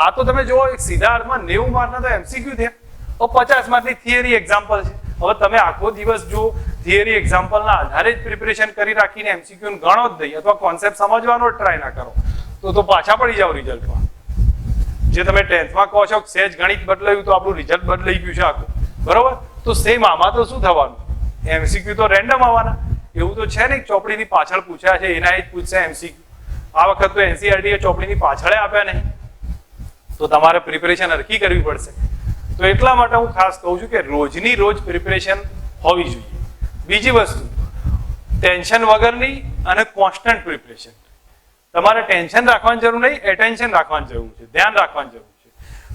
આ તો તમે જુઓ એક સીધા અર્થમાં 90 માર્કના તો એમસીક્યુ થયા, 50 માર્કની થિયરી એક્ઝામ્પલ છે. હવે તમે આખો દિવસ જો થિયરી એક્ઝામ્પલના આધારે જ પ્રિપરેશન કરી રાખીને એમસીક્યુ ગણો જ નહીં અથવા કોન્સેપ્ટ સમજવાનો ટ્રાય ના કરો તો પાછા પડી જાવ રિઝલ્ટમાં. જે તમે 10th માં કહો છો સહેજ ગણિત બદલાયું તો આપણું રિઝલ્ટ બદલાઈ ગયું છે આખું, બરોબર? તો સેમ આમાં તો શું થવાનું, એમસીક્યુ તો રેન્ડમ આવવાના. એવું તો છે ને ચોપડીની પાછળ પૂછ્યા છે એના જ પૂછશે એમસીક્યુ. આ વખત તો એનસીઆરટી ચોપડીની પાછળ આપ્યા નહીં, તો તમારે પ્રિપરેશન હરખી કરવી પડશે. તો એટલા માટે હું ખાસ કહું છું કે રોજની રોજ પ્રિપરેશન હોવી જોઈએ. બીજી વસ્તુ, ટેન્શન વગરની અને કોન્સ્ટન્ટ પ્રિપરેશન. તમારે ટેન્શન રાખવાની જરૂર નહીં, એટેન્શન રાખવાની જરૂર છે, ધ્યાન રાખવાની જરૂર છે.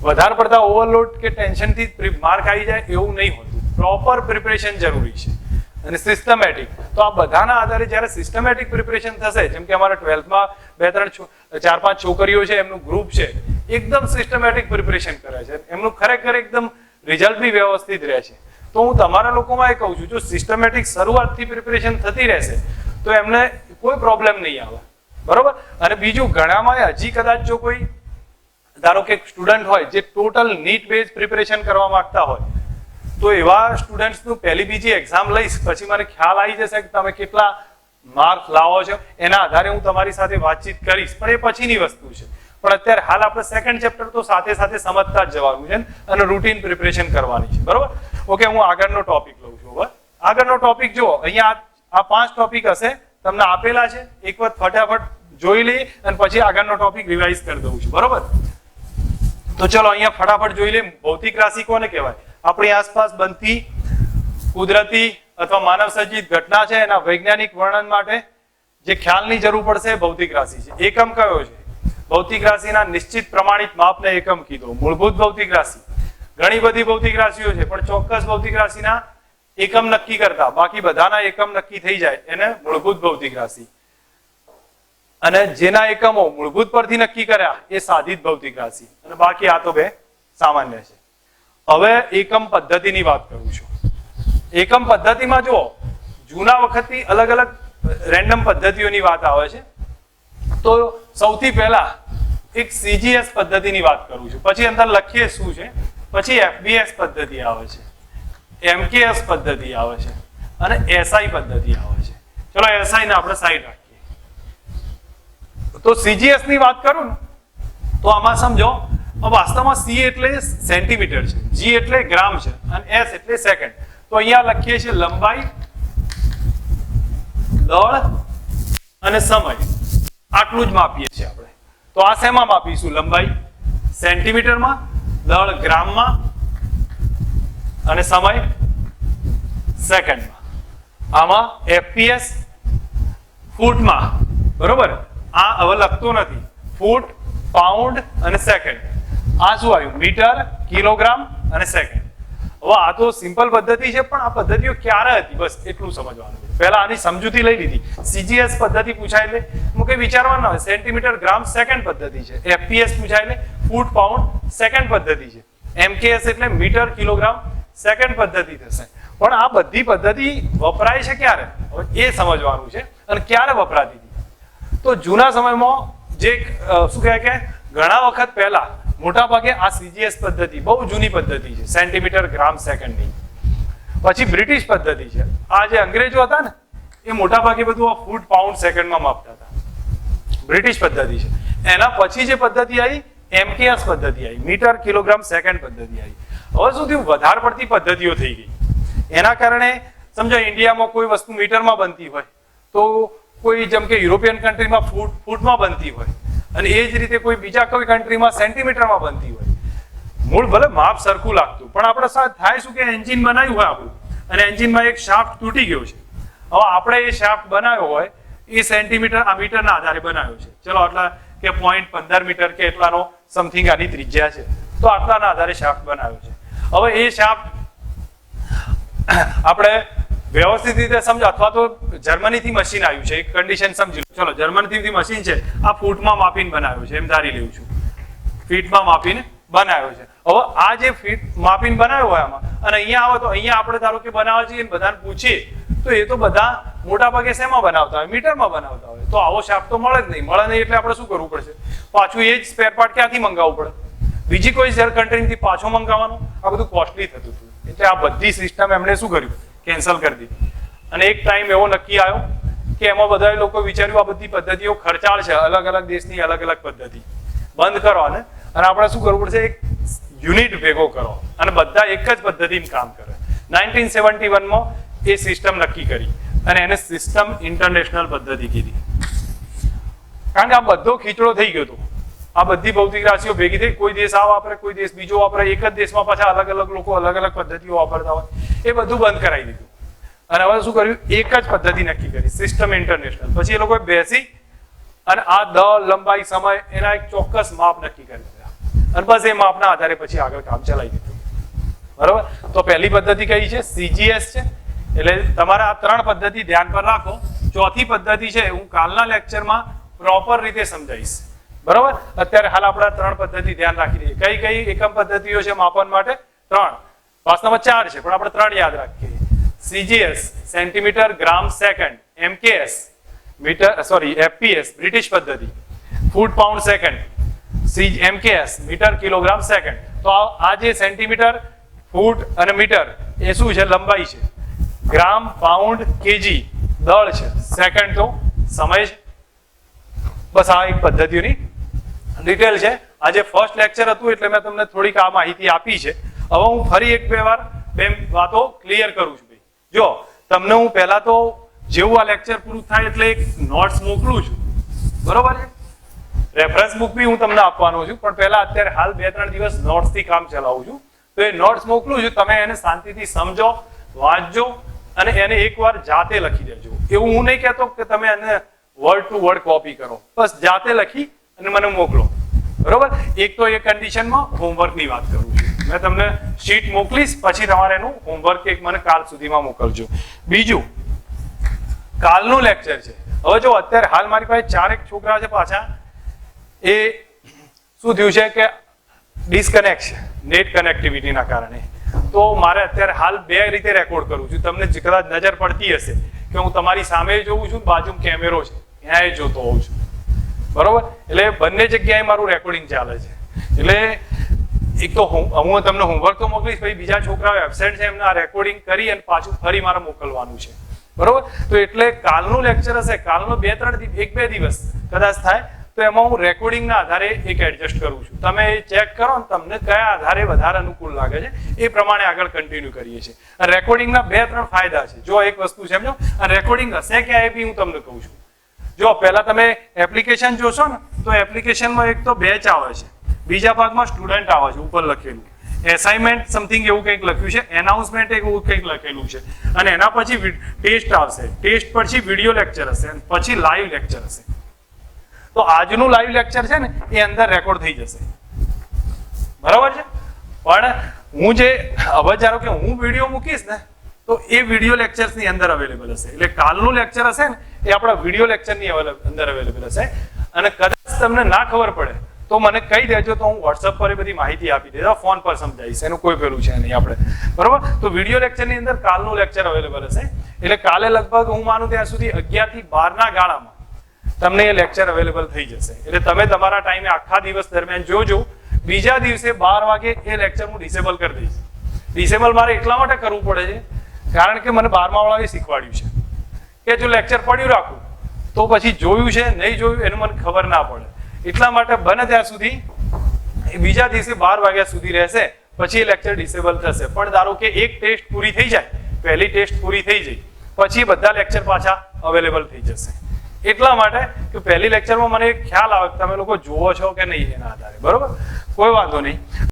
વધારે પડતા ઓવરલોડ કે ટેન્શનથી માર્ક આવી જાય એવું નહીં હોતું. પ્રોપર પ્રિપરેશન જરૂરી છે અને સિસ્ટમેટિક. તો આ બધાના આધારે જ્યારે સિસ્ટમેટિક પ્રિપરેશન થશે, જેમ કે અમારા 12th માં 4-5 છોકરીઓ છે, એમનું ગ્રુપ છે, એકદમ સિસ્ટમેટિક પ્રિપરેશન કરે છે, એમનું ખરેખર એકદમ રિઝલ્ટ બી વ્યવસ્થિત રહે છે. તો હું તમારા લોકોમાં એ કહું છું, જો સિસ્ટમેટિક શરૂઆતથી પ્રિપરેશન થતી રહેશે તો એમને કોઈ પ્રોબ્લેમ નહીં આવે, બરોબર? અને બીજું, ઘણામાં હજી કદાચ જો કોઈ ધારો કે સ્ટુડન્ટ હોય જે ટોટલ નીટ બેઝ પ્રિપરેશન કરવા માંગતા હોય તો એવા સ્ટુડન્ટ્સનું પહેલી બીજી એક્ઝામ લઈશ પછી મને ખ્યાલ આવી જશે કે તમે કેટલા માર્ક લાવો છો. એના આધારે હું તમારી સાથે વાતચીત કરીશ, પણ એ પછીની વસ્તુ છે. પણ અત્યારે હાલ આપણે સેકન્ડ ચેપ્ટર તો સાથે સાથે સમજતા જ જવાનું છે અને રૂટીન પ્રિપરેશન કરવાની છે, બરોબર? ઓકે, હું આગળનો ટોપિક લઉં છું. હવે આગળનો ટોપિક જુઓ, અહીંયા આ 5 ટોપિક હશે તમને આપેલા છે, એક વખત ફટાફટ જોઈ લઈએ અને પછી આગળનો ટોપિક રિવાઇઝ કરી દઉં છું, બરોબર? તો ચલો અહીંયા ફટાફટ જોઈ લઈએ. ભૌતિક રાશિ કોને કહેવાય? આપણી આસપાસ બનતી કુદરતી અથવા માનવ સર્જિત ઘટના છે એના વૈજ્ઞાનિક વર્ણન માટે જે ખ્યાલની જરૂર પડશે એ ભૌતિક રાશિ છે. એકમ કયો છે? ભૌતિક રાશિના નિશ્ચિત પ્રમાણિત માપને એકમ કીધો. મૂળભૂત ભૌતિક રાશિ. ઘણી બધી ભૌતિક રાશિઓ છે પણ ચોક્કસ ભૌતિક રાશિના એકમ નક્કી કરતા બાકી બધાના એકમ નક્કી થઈ જાય એને મૂળભૂત ભૌતિક રાશિ. અને જેના એકમો મૂળભૂત પરથી નક્કી કર્યા એ સાધિત ભૌતિક રાશિ. અને બાકી આ તો બે સામાન્ય છે. હવે એકમ પદ્ધતિની વાત કરું છું. એકમ પદ્ધતિમાં જો જૂના વખતની અલગ અલગ રેન્ડમ પદ્ધતિઓની વાત આવે છે તો સૌથી પહેલા એક સીજીએસ પદ્ધતિની વાત કરું છું, પછી અંદર લખીએ શું છે, પછી એફબીએસ પદ્ધતિ આવે છે, એમકેએસ પદ્ધતિ આવે છે અને એસઆઈ પદ્ધતિ આવે છે. ચલો એસઆઈ ને આપણે સાઈડ રાખીએ. તો સીજીએસ ની વાત કરું ને તો આમાં સમજો, વાસ્તવમાં સી એટલે સેન્ટીમીટર છે, જી એટલે ગ્રામ છે અને એસ એટલે સેકન્ડ. તો અહીંયા લખીએ છીએ લંબાઈ, દળ અને સમય, આટલું જ માપીએ છીએ આપણે. તો આ શેમાં માપીશું? લંબાઈ સેન્ટીમીટરમાં, દળ ગ્રામમાં અને સમય સેકન્ડમાં. આમાં એફપીએસ ફૂટમાં, બરોબર? આ હવે લખતો નથી. ફૂટ, પાઉન્ડ અને સેકન્ડ. આ શું આવ્યું? મીટર, કિલોગ્રામ અને સેકન્ડ. હવે આ તો સિમ્પલ પદ્ધતિ છે પણ આ પદ્ધતિઓ ક્યારે હતી બસ એટલું સમજવાનું. પહેલા આની સમજૂતી લઈ લીધી. સીજીએસ પદ્ધતિ પૂછાય એટલે હું કઈ વિચારવાનું હોય, સેન્ટીમીટર, ગ્રામ સેકન્ડ પદ્ધતિ છે. એફપીએસ પૂછાય એટલે ફૂટ, પાઉન્ડ સેકન્ડ પદ્ધતિ છે. એમકેએસ એટલે મીટર, કિલોગ્રામ સેકન્ડ પદ્ધતિ થશે. પણ આ બધી પદ્ધતિ વપરાય છે ક્યારે હવે એ સમજવાનું છે અને ક્યારે વપરાતી હતી. તો જૂના સમયમાં જે શું કહેવાય કે ઘણા વખત પહેલા મોટા ભાગે આ સીજીએસ પદ્ધતિ બહુ જૂની પદ્ધતિ છે, સેન્ટીમીટર, ગ્રામ સેકન્ડની. પછી બ્રિટિશ પદ્ધતિ છે. આ જે અંગ્રેજો હતા ને એ મોટા ભાગે બધું ફૂટ, પાઉન્ડ સેકન્ડમાં માપતા હતા, બ્રિટિશ પદ્ધતિ છે. એના પછી જે પદ્ધતિ આવી MKS પદ્ધતિ આવી, મીટર કિલોગ્રામ સેકન્ડ પદ્ધતિ આવી. હવે શું થયું, વધારે પડતી પદ્ધતિઓ થઈ ગઈ. એના કારણે સમજો ઇન્ડિયામાં કોઈ વસ્તુ મીટરમાં બનતી હોય તો કોઈ જેમ કે યુરોપિયન કન્ટ્રીમાં ફૂટમાં બનતી હોય, અને એ જ રીતે કોઈ બીજા કોઈ કન્ટ્રીમાં સેન્ટીમીટરમાં બનતી હોય. મૂળ ભલે માપ સરખું લાગતું, પણ આપણે સાથે થાય શું કે એન્જિન બનાવ્યું હોય આપણું, અને એન્જિનમાં એક શાફ્ટ તૂટી ગયો છે. હવે આપણે એ શાફ્ટ બનાવ્યો હોય એ સેન્ટીમીટર આ મીટરના આધારે બનાવ્યો છે. ચલો આટલા કે 0.15 મીટર કે એટલાનો સમથિંગ આની ત્રિજ્યા છે, તો આટલાના આધારે શાફ્ટ બનાવ્યો છે. હવે એ શાફ્ટ આપણે વ્યવસ્થિત રીતે સમજો, અથવા તો જર્મનીથી મશીન આવ્યું છે, એક કન્ડિશન સમજી લો. ચલો જર્મનીથી મશીન છે, આ ફૂટમાં માપીને બનાવ્યો છે, એમ ધારી લઉં છું, ફીટમાં માપીને બનાવ્યો છે. હવે આ જે ફીટ માપીને બનાવ્યો હોય આમાં, અને અહીંયા આવે તો અહીંયા આપણે ધારો કે બનાવવા જઈએ ને બધાને પૂછીએ તો એ તો બધા મોટા ભાગે શેમાં બનાવતા હોય, મીટરમાં બનાવતા હોય. તો આવો શાફ્ટ તો મળે જ નહીં. મળે નહીં એટલે આપણે શું કરવું પડશે, પાછું એ જ સ્પેર પાર્ટ ક્યાંથી મંગાવવું પડે, બીજી કોઈ કન્ટ્રીથી પાછો મંગાવવાનું, આ બધું કોસ્ટલી થતું હતું. એટલે આ બધી સિસ્ટમ એમણે શું કર્યું, કેન્સલ કરી દીધી. અને એક ટાઈમ એવો નક્કી આવ્યો કે એમાં બધા લોકો વિચાર્યું આ બધી પદ્ધતિઓ ખર્ચાળ છે, અલગ અલગ દેશની અલગ અલગ પદ્ધતિ બંધ કરો, અને આપણે શું કરવું પડશે, એક યુનિટ ભેગો કરો અને બધા એક જ પદ્ધતિમાં કામ કરે. 1971માં એ સિસ્ટમ નક્કી કરી અને એને સિસ્ટમ ઇન્ટરનેશનલ પદ્ધતિ કીધી. કારણ કે આ બધો ખીચડો થઈ ગયો હતો, આ બધી ભૌતિક રાશિઓ ભેગી થઈ, કોઈ દેશ આ વાપરે, કોઈ દેશ બીજો વાપરે, એક જ દેશમાં પાછા અલગ અલગ લોકો અલગ અલગ પદ્ધતિઓ વાપરતા હોય, એ બધું બંધ કરાવી દીધું. અને હવે શું કર્યું, એક જ પદ્ધતિ નક્કી કરી, સિસ્ટમ ઇન્ટરનેશનલ. પછી એ લોકોએ બેસી અને આ દળ, લંબાઈ, સમય એના એક ચોક્કસ માપ નક્કી કરી દીધા, અને બસ એ માપના આધારે પછી આગળ કામ ચલાવી દીધું. બરોબર. તો પહેલી પદ્ધતિ કઈ છે, CGS છે. એટલે તમારે આ ત્રણ પદ્ધતિ ધ્યાન પર રાખો. ચોથી પદ્ધતિ છે હું કાલના લેક્ચરમાં પ્રોપર રીતે સમજાવીશ. બરોબર. અત્યારે હાલ આપણે ત્રણ પદ્ધતિ ધ્યાન રાખી દઈએ. કઈ કઈ એકમ પદ્ધતિઓ છે માપન માટે? ત્રણ. વાસ્તવમાં 4 છે, પણ આપણે 3 યાદ રાખીએ. CGS centimetre gram second, MKS metre FPS British પદ્ધતિ, foot pound second, MKS metre kilogram second. તો આ જે સેન્ટીમીટર, ફૂટ અને મીટર એ શું છે, લંબાઈ છે. ગ્રામ, પાઉન્ડ, કેજી દળ છે, સેકન્ડ તો સમય છે. બસ આ એક પદ્ધતિઓની ડિટેલ છે. આજે ફર્સ્ટ લેક્ચર હતું એટલે મેં તમને થોડીક આ માહિતી આપી છે. હવે હું ફરી એક બે વાતો ક્લિયર કરું છું. જો તમને હું પહેલા તો જેવું આ લેક્ચર પૂરું થાય એટલે એક નોટ્સ મોકલું છું, બરોબર છે. રેફરન્સ બુક બી હું તમને આપવાનો છું, પણ પહેલા અત્યારે હાલ 2-3 દિવસ નોટ્સ થી કામ ચલાવું છું. તો એ નોટ્સ મોકલું છું, તમે એને શાંતિથી સમજો, વાંચજો અને એને એકવાર જાતે લખી દેજો. એવું હું નહીં કહેતો કે તમે એને વર્ડ ટુ વર્ડ કોપી કરો, બસ જાતે લખી અને મને મોકલો. બરોબર. એક તો એ કન્ડિશનમાં હોમવર્કની વાત કરું છું. મેં તમને શીટ મોકલીશ, પછી તમારે એનું હોમવર્ક એક મને કાલ સુધીમાં મોકલજો. બીજું કાલનું લેક્ચર છે. હવે જો અત્યારે હાલ મારી પાસે 4 છોકરા છે પાછા, એ શું થયું છે કે ડિસ્કનેક્ટ છે નેટ કનેક્ટિવિટીના કારણે. તો મારે અત્યારે હાલ 2 રીતે રેકોર્ડ કરું છું. તમને કદાચ નજર પડતી હશે કે હું તમારી સામે જોઉં છું, બાજુમાં કેમેરો છે ત્યાં જોતો હોઉં છું. બરોબર. એટલે બંને જગ્યાએ મારું રેકોર્ડિંગ ચાલે છે. એટલે એક તો હું તમને હોમવર્ક તો મોકલીશ, પછી બીજા છોકરાઓ એબસેન્ટ છે એમને આ રેકોર્ડિંગ કરી અને પાછું ફરી મારે મોકલવાનું છે. બરોબર. તો એટલે કાલનું લેક્ચર હશે, કાલનો 1-2 દિવસ કદાચ થાય, તો એમાં હું રેકોર્ડિંગના આધારે એક એડજસ્ટ કરું છું. તમે ચેક કરો ને તમને કયા આધારે વધારે અનુકૂળ લાગે છે એ પ્રમાણે આગળ કન્ટિન્યુ કરીએ છીએ. રેકોર્ડિંગના 2-3 ફાયદા છે. જો એક વસ્તુ સમજો, આ રેકોર્ડિંગ હશે ક્યાંય બી હું તમને કહું છું. જો પહેલા તમે એપ્લિકેશન જોશો ને તો એપ્લિકેશનમાં એક તો બેચ આવે છે, બીજા ભાગમાં સ્ટુડન્ટ આવે છે ઉપર લખેલું, એસાઇનમેન્ટ સમથિંગ એવું કંઈક લખ્યું છે, એનાઉન્સમેન્ટ એવું કંઈક લખેલું છે, અને એના પછી ટેસ્ટ આવશે, ટેસ્ટ પછી વિડીયો લેક્ચર હશે, પછી લાઈવ લેક્ચર હશે. તો આજનું લાઈવ લેક્ચર છે ને એ અંદર રેકોર્ડ થઈ જશે. બરાબર છે. પણ હું જે હવે ધારો કે હું વિડીયો મૂકીશ ને તો એ વિડીયો લેક્ચર્સની અંદર અવેલેબલ હશે. એટલે કાલનું લેક્ચર હશે ને એ આપણા વિડીયો લેક્ચરની અંદર અવેલેબલ હશે. અને કદાચ તમને ના ખબર પડે તો મને કહી દેજો, તો હું વોટ્સઅપ પર એ બધી માહિતી આપી દઈશ, ફોન પર સમજાવીશ, એનું કોઈ પેલું છે નહીં આપણે. બરોબર. તો વિડીયો લેક્ચરની અંદર કાલનું લેક્ચર અવેલેબલ હશે. એટલે કાલે લગભગ હું માનું ત્યાં સુધી 11 થી 12 ગાળામાં તમને એ લેક્ચર અવેલેબલ થઈ જશે. એટલે તમે તમારા ટાઈમે આખા દિવસ દરમિયાન જોજો. બીજા દિવસે 12 વાગે એ લેક્ચર હું ડિસેબલ કરી દઈશ. ડિસેબલ મારે એટલા માટે કરવું પડે છે કારણ કે મને 12મા વાળાએ શીખવાડ્યું છે કે જો લેક્ચર પડ્યું રાખું તો પછી જોયું છે નહીં જોયું એનું મને ખબર ના પડે. એટલા માટે બને ત્યાં સુધી બીજા દિવસે 12 વાગ્યા સુધી રહેશે, પછી એ લેક્ચર ડિસેબલ થશે. પણ ધારો કે એક ટેસ્ટ પૂરી થઈ જાય, પહેલી ટેસ્ટ પૂરી થઈ જાય, પછી બધા લેક્ચર પાછા અવેલેબલ થઈ જશે. એટલા માટે કે પહેલી લેક્ચરમાં મને ખ્યાલ આવે કે તમે લોકો જુઓ છો કે નહીં એના આધારે. બરોબર, કોઈ વાંધો નહીં.